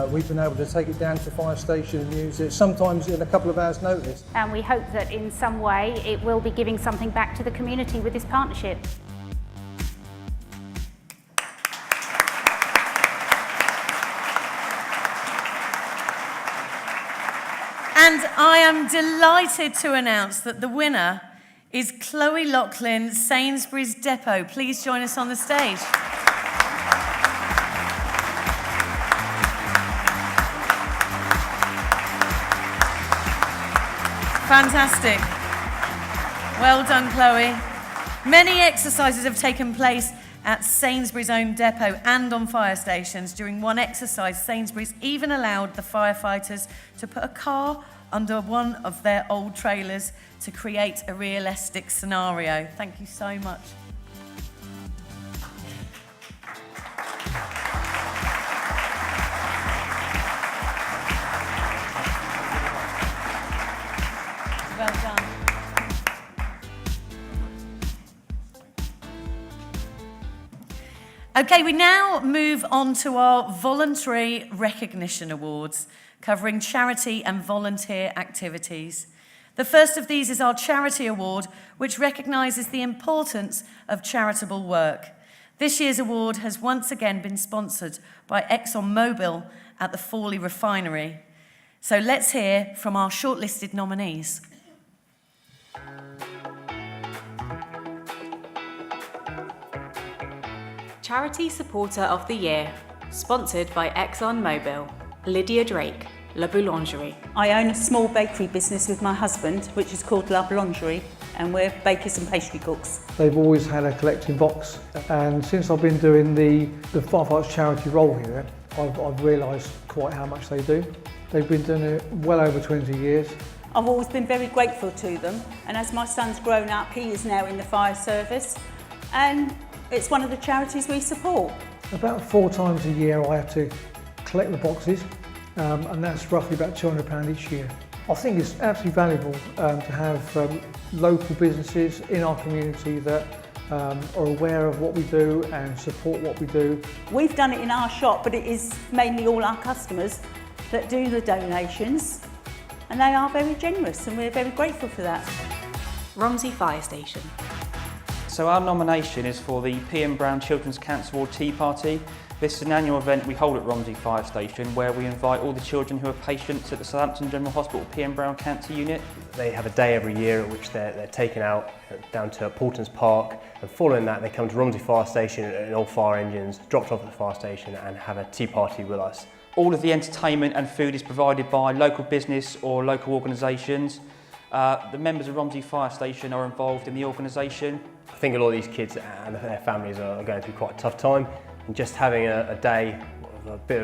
we've been able to take it down to the fire station and use it, sometimes in a couple of hours' notice. And we hope that in some way it will be giving something back to the community with this partnership. And I am delighted to announce that the winner is Chloe Loughlin, Sainsbury's Depot. Please join us on the stage. Fantastic. Well done, Chloe. Many exercises have taken place at Sainsbury's own depot and on fire stations. During one exercise, Sainsbury's even allowed the firefighters to put a car under one of their old trailers to create a realistic scenario. Thank you so much. Well done. Okay, we now move on to our Voluntary Recognition Awards, covering charity and volunteer activities. The first of these is our Charity Award, which recognises the importance of charitable work. This year's award has once again been sponsored by ExxonMobil at the Fawley Refinery. So let's hear from our shortlisted nominees. Charity Supporter of the Year, sponsored by ExxonMobil, Lydia Drake, La Boulangerie. I own a small bakery business with my husband, which is called La Boulangerie, and we're bakers and pastry cooks. They've always had a collecting box, and since I've been doing the Firefighters charity role here, I've realised quite how much they do. They've been doing it well over 20 years. I've always been very grateful to them, and as my son's grown up, he is now in the fire service, and it's one of the charities we support. About 4 times a year I have to collect the boxes, and that's roughly about £200 each year. I think it's absolutely valuable to have local businesses in our community that are aware of what we do and support what we do. We've done it in our shop, but it is mainly all our customers that do the donations, and they are very generous, and we're very grateful for that. Romsey Fire Station. So our nomination is for the PM Brown Children's Cancer Award Tea Party. This is an annual event we hold at Romsey Fire Station where we invite all the children who are patients at the Southampton General Hospital PM Brown Cancer Unit. They have a day every year at which they're taken out down to Portons Park, and following that they come to Romsey Fire Station and all fire engines dropped off at the fire station and have a tea party with us. All of the entertainment and food is provided by local business or local organisations. The members of Romsey Fire Station are involved in the organisation. I think a lot of these kids and their families are going through quite a tough time, and just having a day of a bit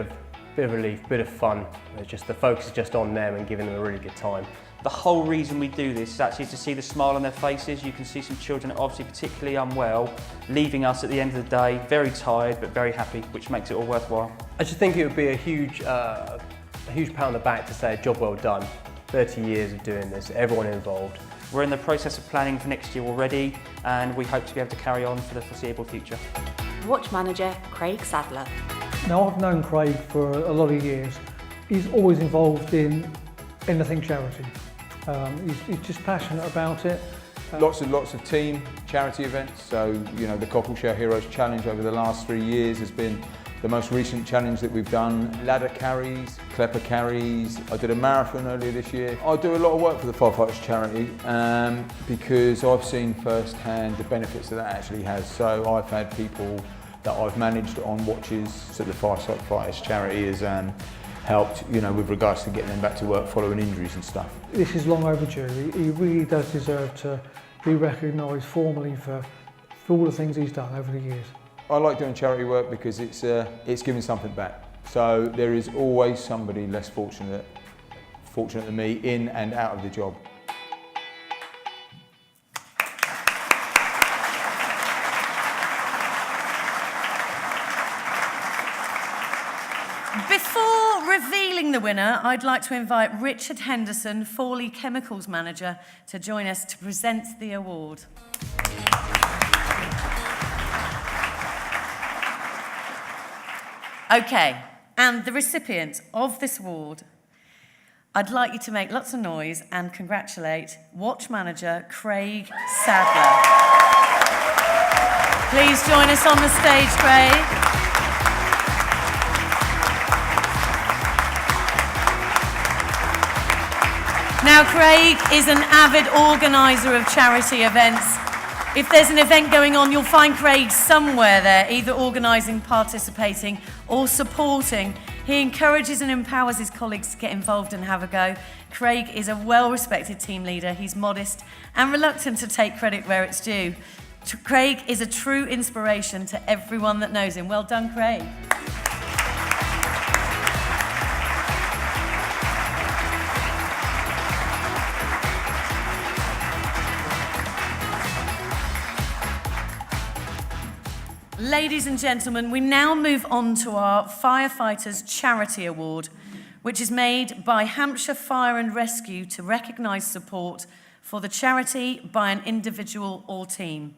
of relief, bit of fun, it's just the focus is just on them and giving them a really good time. The whole reason we do this is actually to see the smile on their faces. You can see some children obviously particularly unwell, leaving us at the end of the day, very tired but very happy, which makes it all worthwhile. I just think it would be a huge pat on the back to say job well done. 30 years of doing this, everyone involved. We're in the process of planning for next year already, and we hope to be able to carry on for the foreseeable future. Watch Manager Craig Sadler. Now, I've known Craig for a lot of years. He's always involved in anything charity. He's just passionate about it. Lots of team charity events. So, you know, the Cockleshare Heroes Challenge over the last 3 years has been the most recent challenge that we've done. Ladder carries, Klepper carries. I did a marathon earlier this year. I do a lot of work for the Firefighters charity because I've seen firsthand the benefits that actually has. So I've had people that I've managed on watches. So the Firefighters charity has helped, you know, with regards to getting them back to work following injuries and stuff. This is long overdue. He really does deserve to be recognised formally for all the things he's done over the years. I like doing charity work because it's giving something back. So there is always somebody less fortunate than me in and out of the job. Before revealing the winner, I'd like to invite Richard Henderson, Fawley Chemicals Manager, to join us to present the award. Okay, and the recipient of this award, I'd like you to make lots of noise and congratulate Watch Manager Craig Sadler. Please join us on the stage, Craig. Now, Craig is an avid organiser of charity events. If there's an event going on, you'll find Craig somewhere there, either organising, participating, or supporting. He encourages and empowers his colleagues to get involved and have a go. Craig is a well-respected team leader. He's modest and reluctant to take credit where it's due. Craig is a true inspiration to everyone that knows him. Well done, Craig. Ladies and gentlemen, we now move on to our Firefighters Charity Award, which is made by Hampshire Fire and Rescue to recognise support for the charity by an individual or team.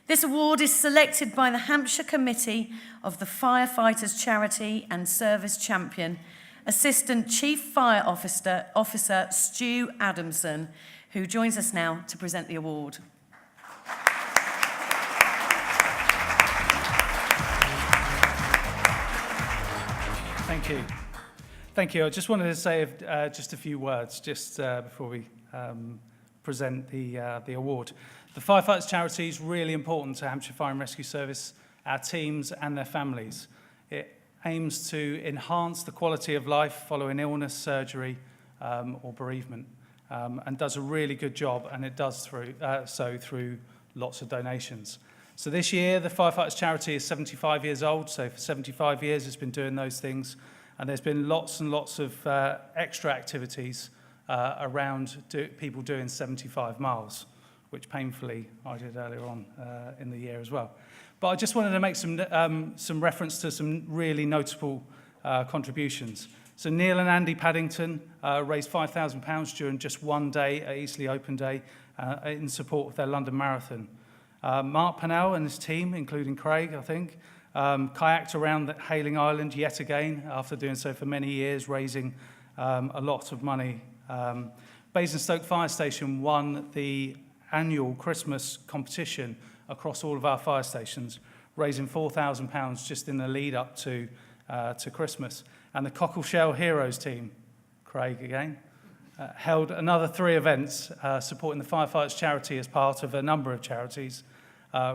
This award is selected by the Hampshire Committee of the Firefighters Charity and Service Champion, Assistant Chief Fire Officer Stu Adamson, who joins us now to present the award. Thank you. Thank you. I just wanted to say just a few words before we present the award. The Firefighters Charity is really important to Hampshire Fire and Rescue Service, our teams and their families. It aims to enhance the quality of life following illness, surgery or bereavement, and does a really good job, and it does through lots of donations. So this year, the Firefighters Charity is 75 years old, so for 75 years it's been doing those things, and there's been lots and lots of extra activities around people doing 75 miles, which painfully I did earlier on in the year as well. But I just wanted to make some reference to some really notable contributions. So Neil and Andy Paddington raised £5,000 during just one day at Eastleigh Open Day in support of their London Marathon. Mark Pennell and his team, including Craig, I think, kayaked around Hayling Island yet again after doing so for many years, raising a lot of money. Basingstoke Fire Station won the annual Christmas competition across all of our fire stations, raising £4,000 just in the lead up to Christmas. And the Cockleshell Heroes team, Craig again, held another 3 events supporting the Firefighters Charity as part of a number of charities,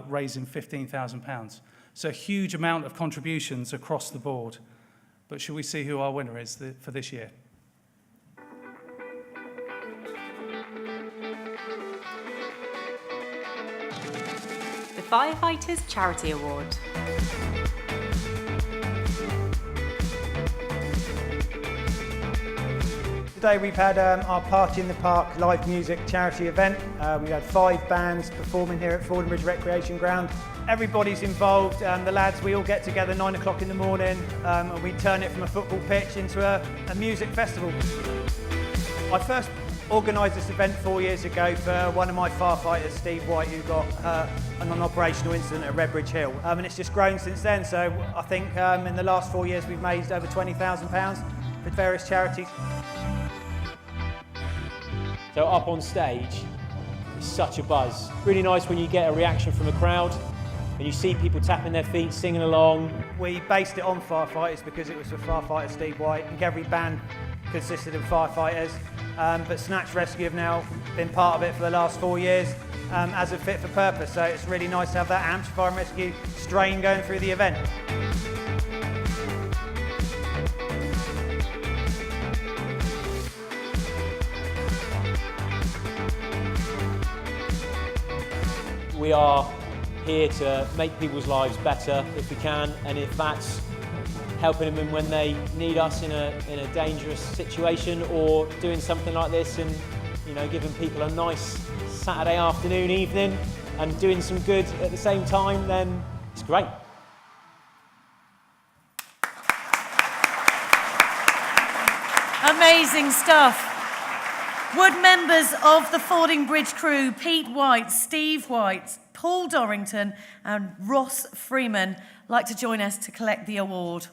raising £15,000. So a huge amount of contributions across the board. But should we see who our winner is for this year? The Firefighters Charity Award. Today we've had our Party in the Park live music charity event. We've had 5 bands performing here at Fordingbridge Recreation Ground. Everybody's involved. The lads, we all get together 9 o'clock in the morning and we turn it from a football pitch into a music festival. I first organised this event 4 years ago for one of my firefighters, Steve White, who got hurt in an operational incident at Redbridge Hill. And it's just grown since then. So I think in the last 4 years we've raised over £20,000 for various charities. So up on stage, it's such a buzz. Really nice when you get a reaction from a crowd and you see people tapping their feet, singing along. We based it on firefighters because it was for firefighter Steve White. I think every band consisted of firefighters, but Snatch Rescue have now been part of it for the last 4 years as a fit for purpose. So it's really nice to have that Hampshire Fire and Rescue strain going through the event. We are here to make people's lives better if we can, and if that's helping them when they need us in a dangerous situation, or doing something like this and giving people a nice Saturday afternoon, evening, and doing some good at the same time, then it's great. Amazing stuff. Would members of the Fording Bridge crew, Pete White, Steve White, Paul Dorrington and Ross Freeman, like to join us to collect the award?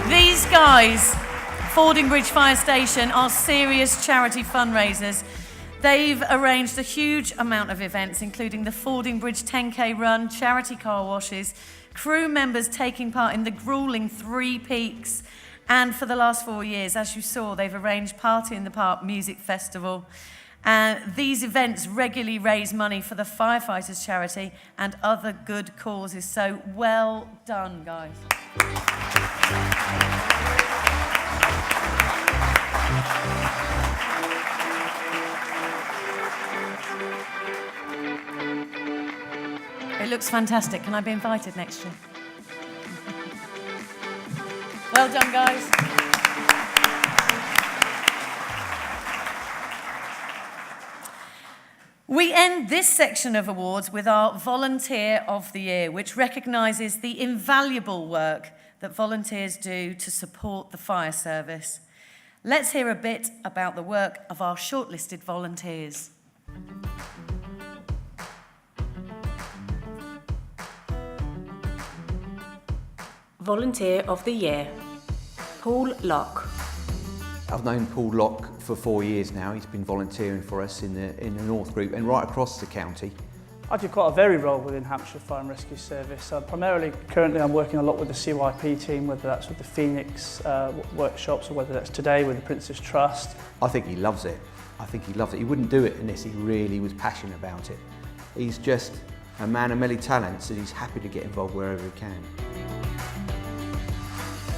These guys, Fording Bridge Fire Station, are serious charity fundraisers. They've arranged a huge amount of events, including the Fording Bridge 10K run, charity car washes, crew members taking part in the gruelling 3 Peaks. And for the last 4 years, as you saw, they've arranged Party in the Park Music Festival. These events regularly raise money for the firefighters charity and other good causes. So well done, guys. It looks fantastic. Can I be invited next year? Well done, guys. We end this section of awards with our Volunteer of the Year, which recognises the invaluable work that volunteers do to support the fire service. Let's hear a bit about the work of our shortlisted volunteers. Volunteer of the Year, Paul Locke. I've known Paul Locke for 4 years now. He's been volunteering for us in the North Group and right across the county. I do quite a varied role within Hampshire Fire and Rescue Service. Currently I'm working a lot with the CYP team, whether that's with the Phoenix workshops or whether that's today with the Prince's Trust. I think he loves it. He wouldn't do it unless he really was passionate about it. He's just a man of many talents and he's happy to get involved wherever he can.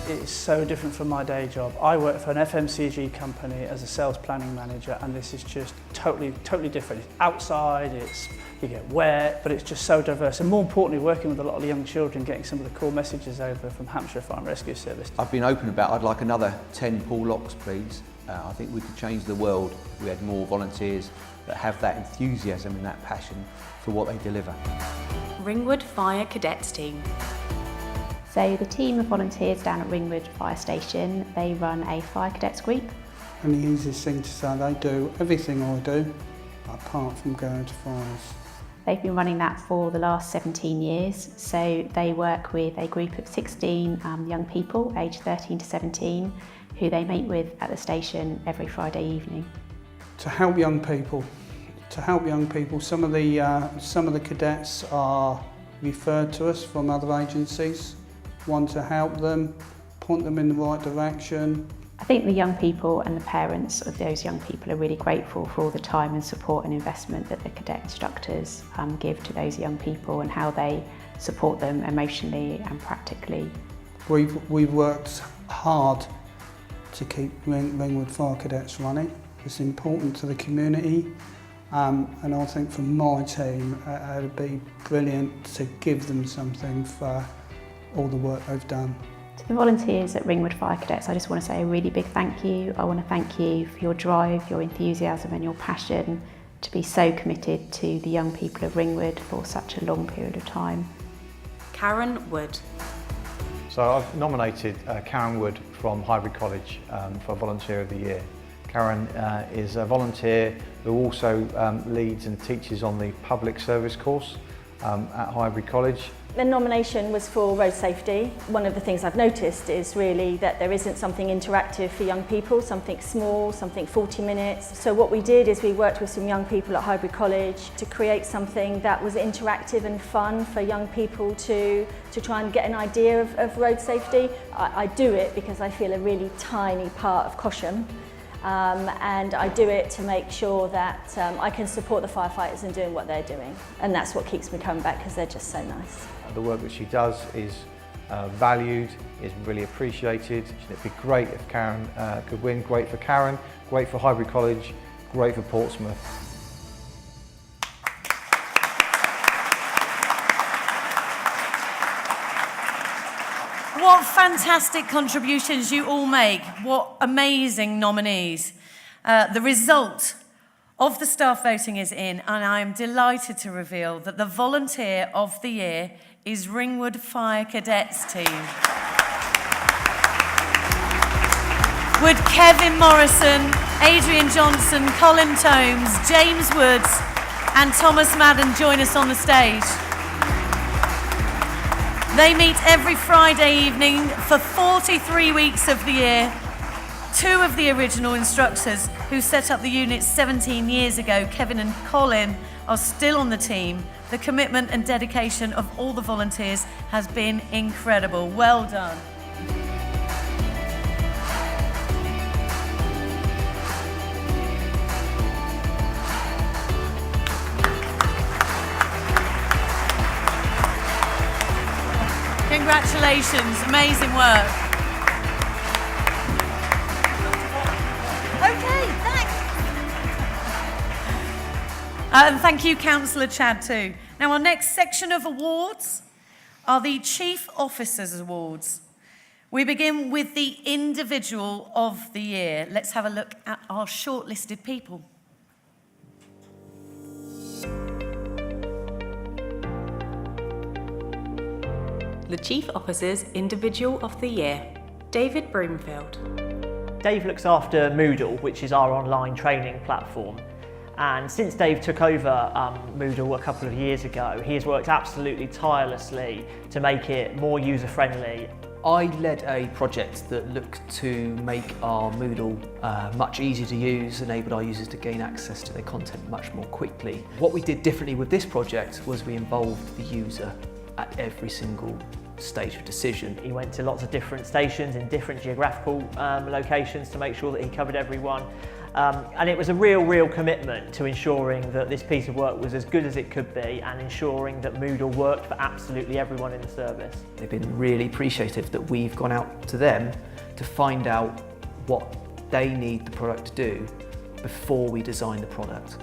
It's so different from my day job. I work for an FMCG company as a sales planning manager, and this is just totally different. It's outside, you get wet, but it's just so diverse. And more importantly, working with a lot of the young children, getting some of the core messages over from Hampshire Fire and Rescue Service. I've been open about I'd like another 10 Paul Locks, please. I think we could change the world if we had more volunteers that have that enthusiasm and that passion for what they deliver. Ringwood Fire Cadets Team. So the team of volunteers down at Ringwood Fire Station, they run a fire cadets group. And the easiest thing to say, they do everything I do, apart from going to fires. They've been running that for the last 17 years. So they work with a group of 16 young people, aged 13 to 17, who they meet with at the station every Friday evening. To help young people, some of the cadets are referred to us from other agencies. Want to help them, point them in the right direction. I think the young people and the parents of those young people are really grateful for all the time and support and investment that the cadet instructors give to those young people and how they support them emotionally and practically. We've worked hard to keep Ringwood Fire Cadets running. It's important to the community. And I think for my team, it would be brilliant to give them something for all the work they've done. To the volunteers at Ringwood Fire Cadets, I just want to say a really big thank you. I want to thank you for your drive, your enthusiasm and your passion to be so committed to the young people of Ringwood for such a long period of time. Karen Wood. So I've nominated Karen Wood from Highbury College for Volunteer of the Year. Karen is a volunteer who also leads and teaches on the public service course at Highbury College. The nomination was for road safety. One of the things I've noticed is really that there isn't something interactive for young people, something small, something 40 minutes. So what we did is we worked with some young people at Highbury College to create something that was interactive and fun for young people to try and get an idea of road safety. I do it because I feel a really tiny part of Cosham. And I do it to make sure that I can support the firefighters in doing what they're doing. And that's what keeps me coming back because they're just so nice. The work that she does is valued, is really appreciated. It'd be great if Karen could win. Great for Karen, great for Highbury College, great for Portsmouth. What fantastic contributions you all make. What amazing nominees. The result Of the staff voting is in, and I am delighted to reveal that the volunteer of the year is Ringwood Fire Cadets team. Would Kevin Morrison, Adrian Johnson, Colin Tomes, James Woods and Thomas Madden join us on the stage? They meet every Friday evening for 43 weeks of the year. Two of the original instructors who set up the unit 17 years ago, Kevin and Colin, are still on the team. The commitment and dedication of all the volunteers has been incredible. Well done. Congratulations, amazing work. Okay, thanks. And thank you, Councillor Chad, too. Now, our next section of awards are the Chief Officers Awards. We begin with the Individual of the Year. Let's have a look at our shortlisted people. The Chief Officer's Individual of the Year, David Broomfield. Dave looks after Moodle, which is our online training platform. And since Dave took over Moodle a couple of years ago, he has worked absolutely tirelessly to make it more user-friendly. I led a project that looked to make our Moodle much easier to use, enabled our users to gain access to their content much more quickly. What we did differently with this project was we involved the user at every single stage of decision. He went to lots of different stations in different geographical locations to make sure that he covered everyone. And it was a real commitment to ensuring that this piece of work was as good as it could be and ensuring that Moodle worked for absolutely everyone in the service. They've been really appreciative that we've gone out to them to find out what they need the product to do before we design the product.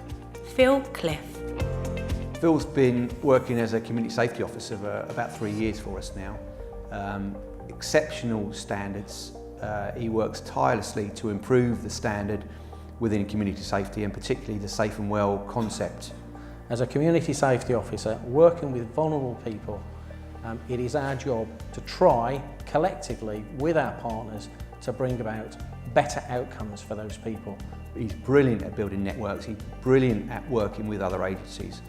Phil Cliff. Phil's been working as a community safety officer for about 3 years for us now. Exceptional standards. He works tirelessly to improve the standard within community safety and particularly the safe and well concept. As a community safety officer working with vulnerable people, it is our job to try collectively with our partners to bring about better outcomes for those people. He's brilliant at building networks, he's brilliant at working with other agencies.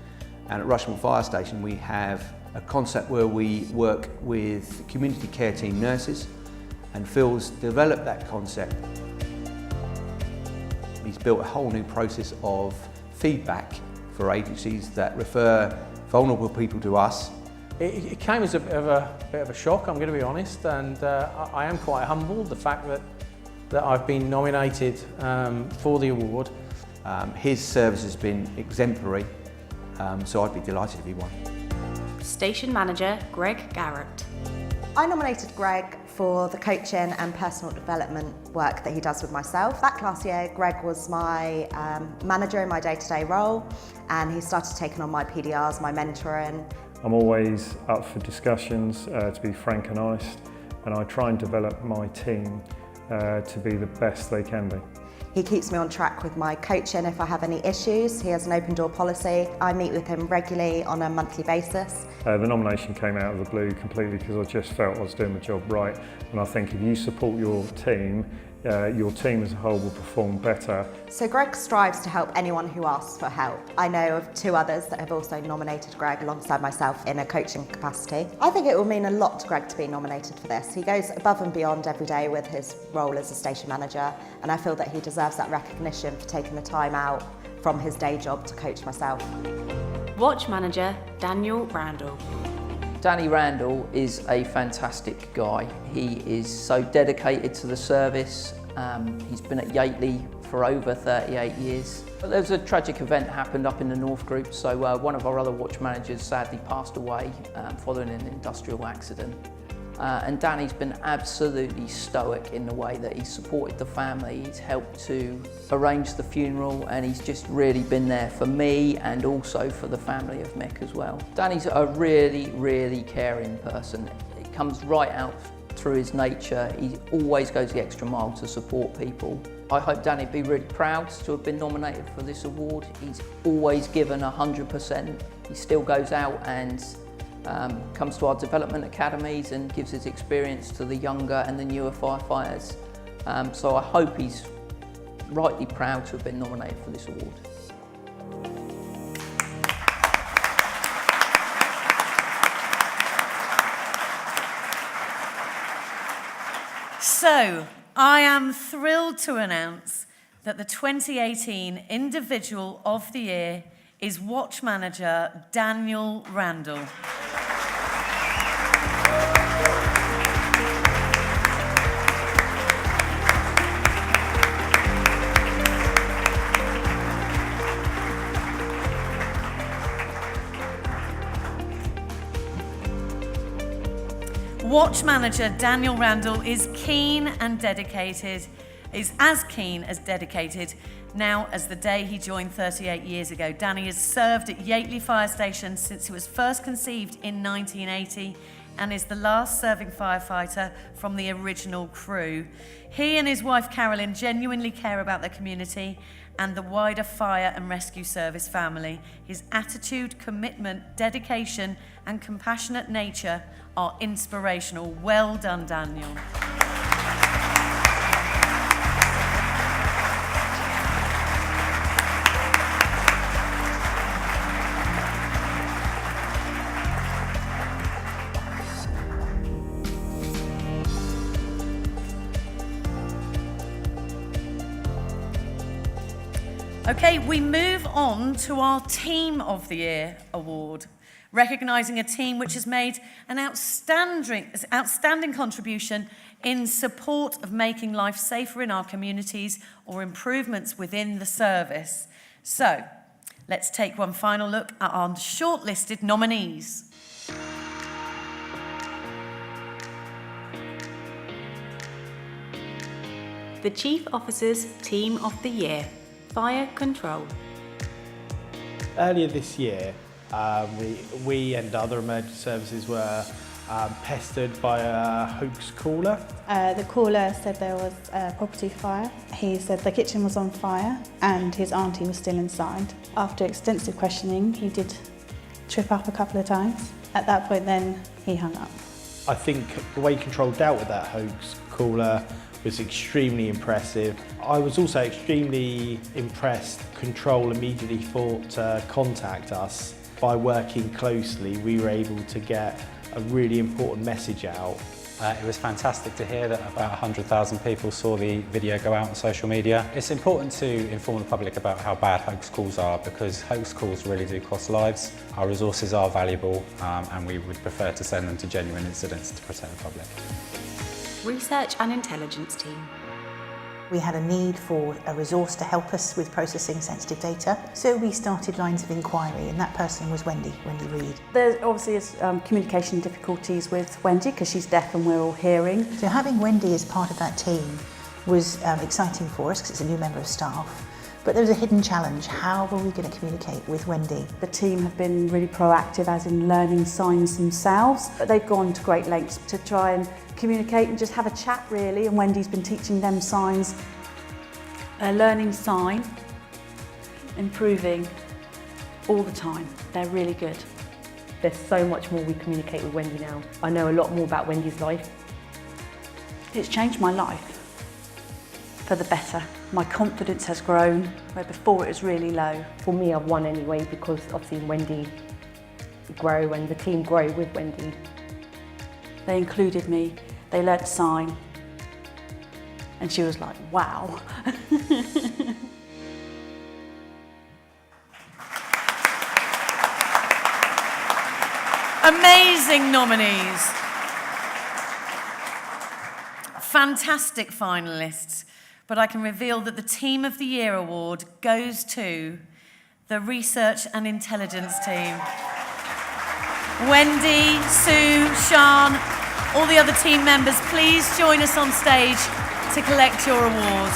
And at Rushmore Fire Station we have a concept where we work with community care team nurses, and Phil's developed that concept. He's built a whole new process of feedback for agencies that refer vulnerable people to us. It came as a bit of a shock, I'm going to be honest, and I am quite humbled the fact that I've been nominated for the award. His service has been exemplary, so I'd be delighted if he won. Station Manager Greg Garrett. I nominated Greg for the coaching and personal development work that he does with myself. Back last year, Greg was my manager in my day-to-day role, and he started taking on my PDRs, my mentoring. I'm always up for discussions, to be frank and honest, and I try and develop my team to be the best they can be. He keeps me on track with my coaching if I have any issues. He has an open door policy. I meet with him regularly on a monthly basis. The nomination came out of the blue completely because I just felt I was doing the job right. And I think if you support your team as a whole will perform better. So Greg strives to help anyone who asks for help. I know of 2 others that have also nominated Greg alongside myself in a coaching capacity. I think it will mean a lot to Greg to be nominated for this. He goes above and beyond every day with his role as a station manager, and I feel that he deserves that recognition for taking the time out from his day job to coach myself. Watch Manager Daniel Randall. Danny Randall is a fantastic guy. He is so dedicated to the service. He's been at Yateley for over 38 years. But there was a tragic event happened up in the North Group, so one of our other watch managers sadly passed away following an industrial accident. And Danny's been absolutely stoic in the way that he's supported the family. He's helped to arrange the funeral, and he's just really been there for me and also for the family of Mick as well. Danny's a really caring person. It comes right out through his nature, he always goes the extra mile to support people. I hope Danny'd be really proud to have been nominated for this award. He's always given 100%. He still goes out and comes to our development academies and gives his experience to the younger and the newer firefighters. So I hope he's rightly proud to have been nominated for this award. So, I am thrilled to announce that the 2018 Individual of the Year is Watch Manager Daniel Randall. Watch Manager Daniel Randall is keen and dedicated, is as keen as dedicated now as the day he joined 38 years ago. Danny has served at Yateley Fire Station since it was first conceived in 1980 and is the last serving firefighter from the original crew. He and his wife Carolyn genuinely care about their community and the wider fire and rescue service family. His attitude, commitment, dedication and compassionate nature are inspirational. Well done, Daniel. Okay, we move on to our Team of the Year award, recognising a team which has made an outstanding contribution in support of making life safer in our communities or improvements within the service. So, let's take one final look at our shortlisted nominees. The Chief Officer's Team of the Year, Fire Control. Earlier this year, we and other emergency services were pestered by a hoax caller. The caller said there was a property fire. He said the kitchen was on fire and his auntie was still inside. After extensive questioning, he did trip up a couple of times. At that point then, he hung up. I think the way Control dealt with that hoax caller was extremely impressive. I was also extremely impressed. Control immediately thought to contact us. By working closely, we were able to get a really important message out. It was fantastic to hear that about 100,000 people saw the video go out on social media. It's important to inform the public about how bad hoax calls are because hoax calls really do cost lives. Our resources are valuable and we would prefer to send them to genuine incidents to protect the public. Research and Intelligence Team. We had a need for a resource to help us with processing sensitive data, so we started lines of inquiry, and that person was Wendy Reid. There obviously is communication difficulties with Wendy because she's deaf and we're all hearing. So having Wendy as part of that team was exciting for us because it's a new member of staff. But there was a hidden challenge. How were we going to communicate with Wendy? The team have been really proactive as in learning signs themselves. They've gone to great lengths to try and communicate and just have a chat really, and Wendy's been teaching them signs. They're learning sign, improving all the time. They're really good. There's so much more we communicate with Wendy now. I know a lot more about Wendy's life. It's changed my life for the better. My confidence has grown, where before it was really low. For me, I've won anyway because I've seen Wendy grow and the team grow with Wendy. They included me, they learnt to sign, and she was like, wow. Amazing nominees. Fantastic finalists. But I can reveal that the Team of the Year award goes to the Research and Intelligence team. Wendy, Sue, Sian, all the other team members, please join us on stage to collect your award.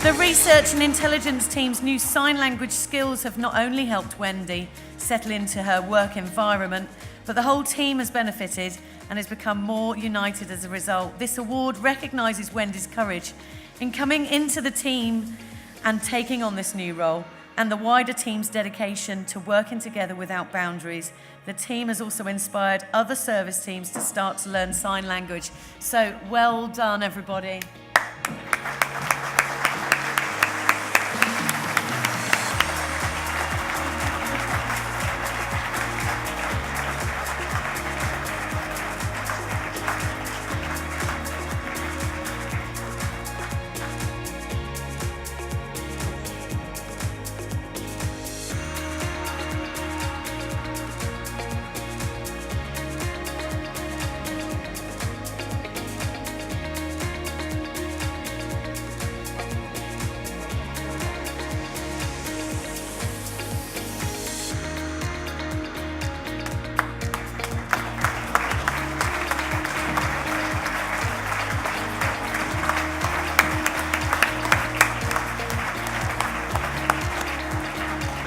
The Research and Intelligence team's new sign language skills have not only helped Wendy settle into her work environment, but the whole team has benefited and has become more united as a result. This award recognises Wendy's courage in coming into the team and taking on this new role, and the wider team's dedication to working together without boundaries. The team has also inspired other service teams to start to learn sign language. So well done, everybody.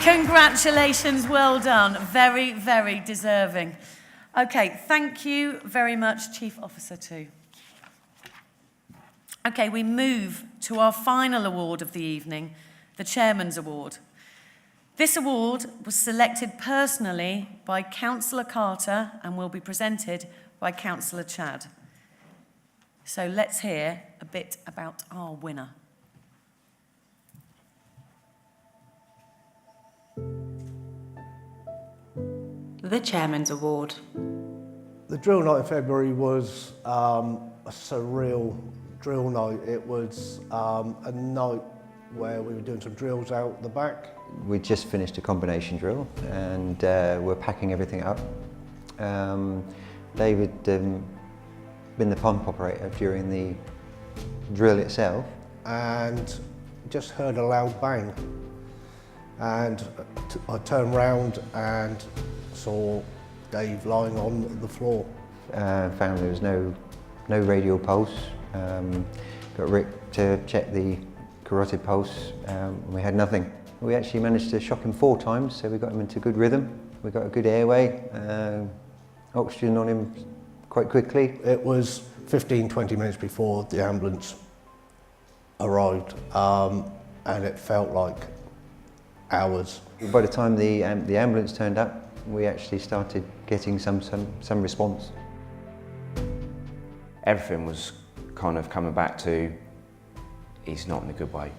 Congratulations, well done. Very, very deserving. Okay, thank you very much, Chief Officer 2. Okay, we move to our final award of the evening, the Chairman's Award. This award was selected personally by Councillor Carter and will be presented by Councillor Chad. So let's hear a bit about our winner. The Chairman's Award. The drill night in February was a surreal drill night. It was a night where we were doing some drills out the back. We just finished a combination drill and we're packing everything up. David been the pump operator during the drill itself. And just heard a loud bang. And I turned round and saw Dave lying on the floor. Found there was no radial pulse. Got Rick to check the carotid pulse. We had nothing. We actually managed to shock him 4 times, so we got him into good rhythm. We got a good airway, oxygen on him quite quickly. It was 15-20 minutes before the ambulance arrived, and it felt like hours. By the time the ambulance turned up, we actually started getting some response. Everything was kind of coming back to he's not in a good way,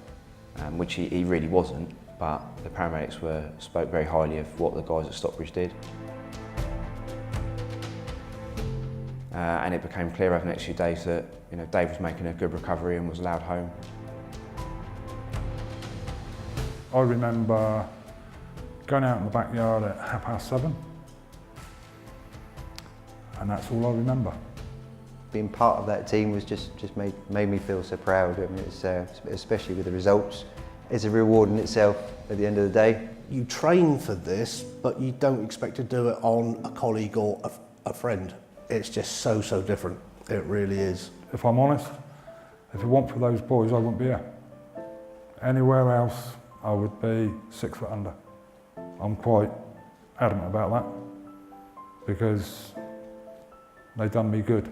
which he really wasn't, but the paramedics spoke very highly of what the guys at Stockbridge did. And it became clear over the next few days that Dave was making a good recovery and was allowed home. I remember going out in the backyard at 7:30, and that's all I remember. Being part of that team was just made me feel so proud. I mean, it's, especially with the results, it's a reward in itself at the end of the day. You train for this, but you don't expect to do it on a colleague or a friend. It's just so different. It really is. If I'm honest, if it weren't for those boys, I wouldn't be here. Anywhere else, I would be 6 foot under. I'm quite adamant about that because they've done me good.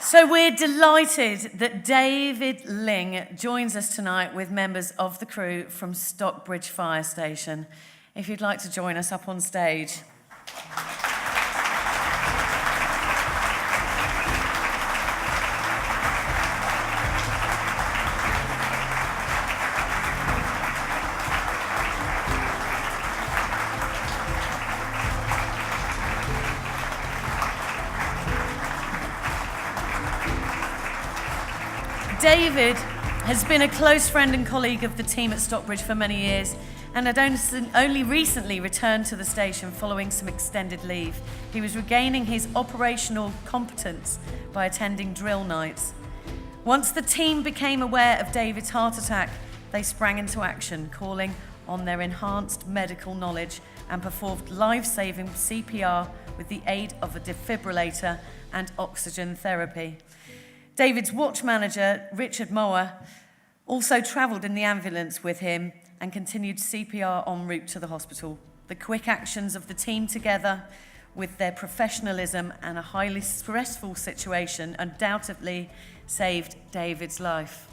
So we're delighted that David Ling joins us tonight with members of the crew from Stockbridge Fire Station. If you'd like to join us up on stage. David has been a close friend and colleague of the team at Stockbridge for many years and had only recently returned to the station following some extended leave. He was regaining his operational competence by attending drill nights. Once the team became aware of David's heart attack, they sprang into action, calling on their enhanced medical knowledge and performed life-saving CPR with the aid of a defibrillator and oxygen therapy. David's watch manager, Richard Mower, also travelled in the ambulance with him and continued CPR en route to the hospital. The quick actions of the team together with their professionalism and a highly stressful situation undoubtedly saved David's life.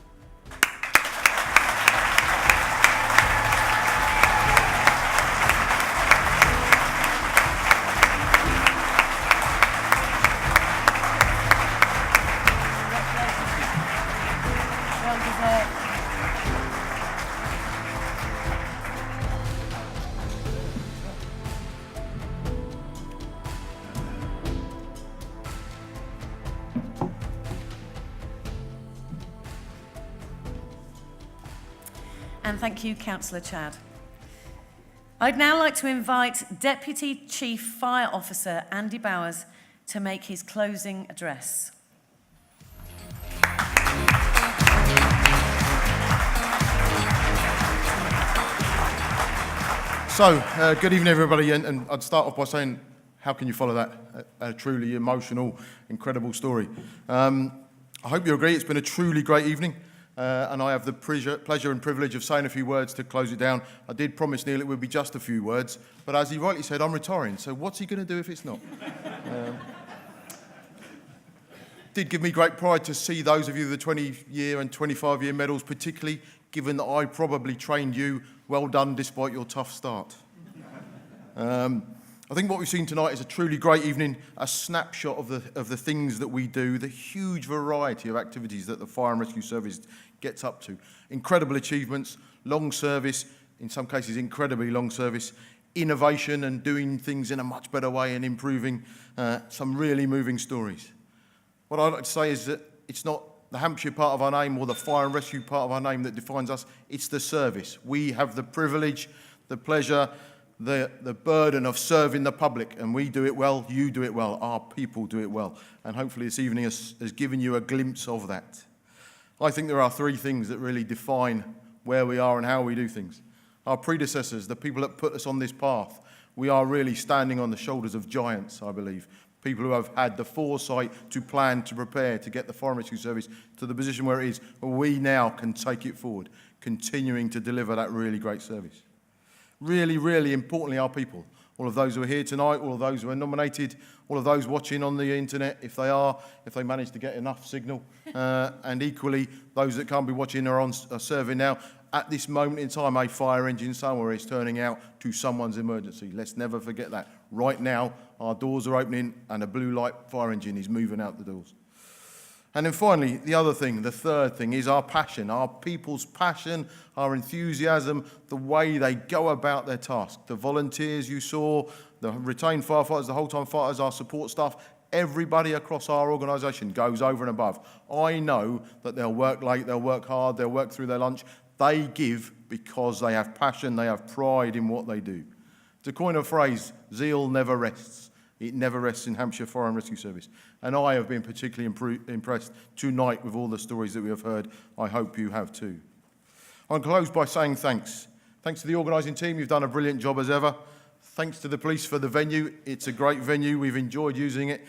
And thank you, Councillor Chad. I'd now like to invite Deputy Chief Fire Officer Andy Bowers to make his closing address. So, good evening everybody, and I'd start off by saying, how can you follow that? A truly emotional, incredible story. I hope you agree it's been a truly great evening. And I have the pleasure and privilege of saying a few words to close it down. I did promise Neil it would be just a few words, but as he rightly said, I'm retiring, so what's he going to do if it's not? Did give me great pride to see those of you with the 20-year and 25-year medals, particularly given that I probably trained you. Well done despite your tough start. I think what we've seen tonight is a truly great evening, a snapshot of the things that we do, the huge variety of activities that the Fire and Rescue Service gets up to. Incredible achievements, long service, in some cases incredibly long service, innovation and doing things in a much better way and improving, some really moving stories. What I'd like to say is that it's not the Hampshire part of our name or the Fire and Rescue part of our name that defines us, it's the service. We have the privilege, the pleasure, the burden of serving the public, and we do it well, you do it well, our people do it well, and hopefully this evening has given you a glimpse of that. I think there are three things that really define where we are and how we do things. Our predecessors, the people that put us on this path, we are really standing on the shoulders of giants, I believe. People who have had the foresight to plan, to prepare, to get the Fire and Rescue Service to the position where it is, where we now can take it forward, continuing to deliver that really great service. Really, really importantly, our people. All of those who are here tonight, all of those who are nominated, all of those watching on the internet, if they manage to get enough signal, and equally, those that can't be watching are serving now. At this moment in time, a fire engine somewhere is turning out to someone's emergency. Let's never forget that. Right now, our doors are opening and a blue light fire engine is moving out the doors. And then finally, the other thing, the third thing, is our passion, our people's passion, our enthusiasm, the way they go about their task. The volunteers you saw, the retained firefighters, the whole-time fighters, our support staff, everybody across our organisation goes over and above. I know that they'll work late, they'll work hard, they'll work through their lunch. They give because they have passion, they have pride in what they do. To coin a phrase, zeal never rests. It never rests in Hampshire Fire and Rescue Service. And I have been particularly impressed tonight with all the stories that we have heard. I hope you have too. I'll close by saying thanks. Thanks to the organising team, you've done a brilliant job as ever. Thanks to the police for the venue. It's a great venue, we've enjoyed using it.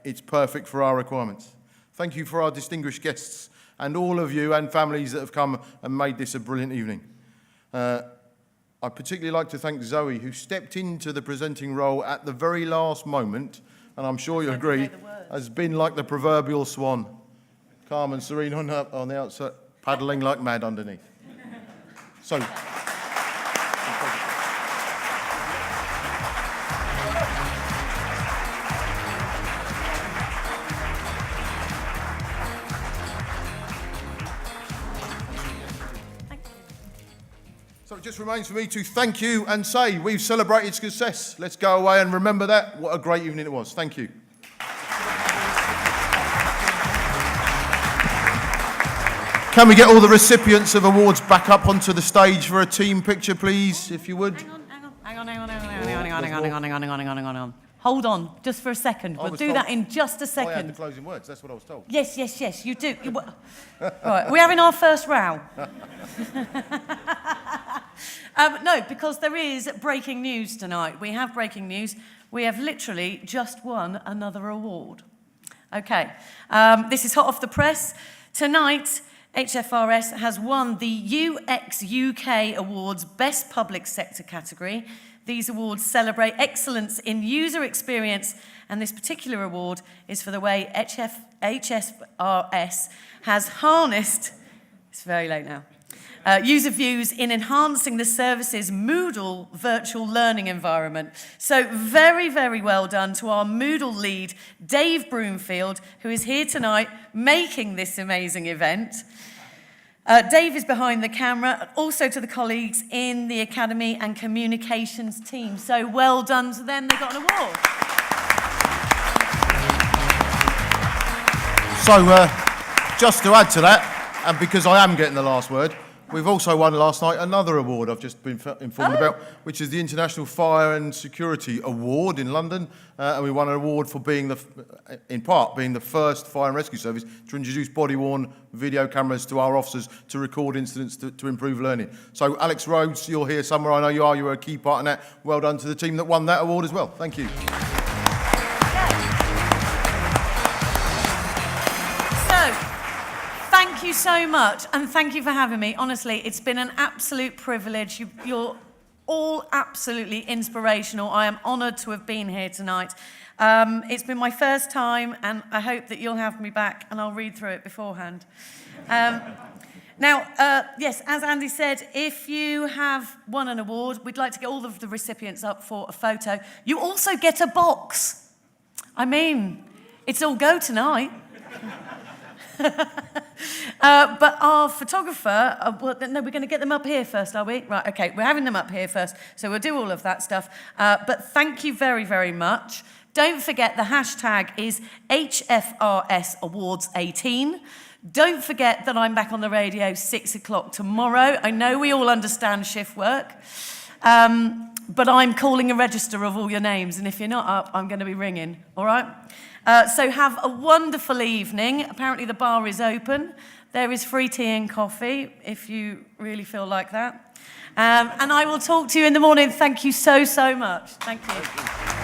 It's perfect for our requirements. Thank you for our distinguished guests and all of you and families that have come and made this a brilliant evening. I'd particularly like to thank Zoe, who stepped into the presenting role at the very last moment, and I'm sure you'll agree, has been like the proverbial swan, calm and serene on the outside, paddling like mad underneath. So, So it just remains for me to thank you and say we've celebrated success. Let's go away and remember that. What a great evening it was. Thank you. Can we get all the recipients of awards back up onto the stage for a team picture, please, if you would? Hang on. Hold on, just for a second. We'll do that in just a second. I had the closing words, that's what I was told. Yes, you do. Right, we're having our first row. No, because there is breaking news tonight. We have breaking news. We have literally just won another award. Okay, this is hot off the press. Tonight, HFRS has won the UX UK Awards Best Public Sector category. These awards celebrate excellence in user experience, and this particular award is for the way HFRS has harnessed, it's very late now, user views in enhancing the service's Moodle virtual learning environment. So very, very well done to our Moodle lead, Dave Broomfield, who is here tonight making this amazing event. Dave is behind the camera, also to the colleagues in the Academy and Communications team. So well done to them, they got an award. So, just to add to that, and because I am getting the last word, we've also won last night another award I've just been informed about, which is the International Fire and Security Award in London. And we won an award for being in part, being the first fire and rescue service to introduce body-worn video cameras to our officers to record incidents to improve learning. So, Alex Rhodes, you're here somewhere, I know you are, you're a key part in that. Well done to the team that won that award as well. Thank you. Thank you so much, and thank you for having me. Honestly, it's been an absolute privilege. You're all absolutely inspirational. I am honoured to have been here tonight. It's been my first time, and I hope that you'll have me back, and I'll read through it beforehand. Now, yes, as Andy said, if you have won an award, we'd like to get all of the recipients up for a photo. You also get a box. I mean, it's all go tonight. But our photographer, no, we're going to get them up here first, are we? Right, okay, we're having them up here first, so we'll do all of that stuff. But thank you very, very much. Don't forget the hashtag is HFRS Awards 18. Don't forget that I'm back on the radio 6 o'clock tomorrow. I know we all understand shift work, but I'm calling a register of all your names, and if you're not up, I'm going to be ringing, all right? So have a wonderful evening. Apparently the bar is open. There is free tea and coffee if you really feel like that. And I will talk to you in the morning. Thank you so, so much. Thank you.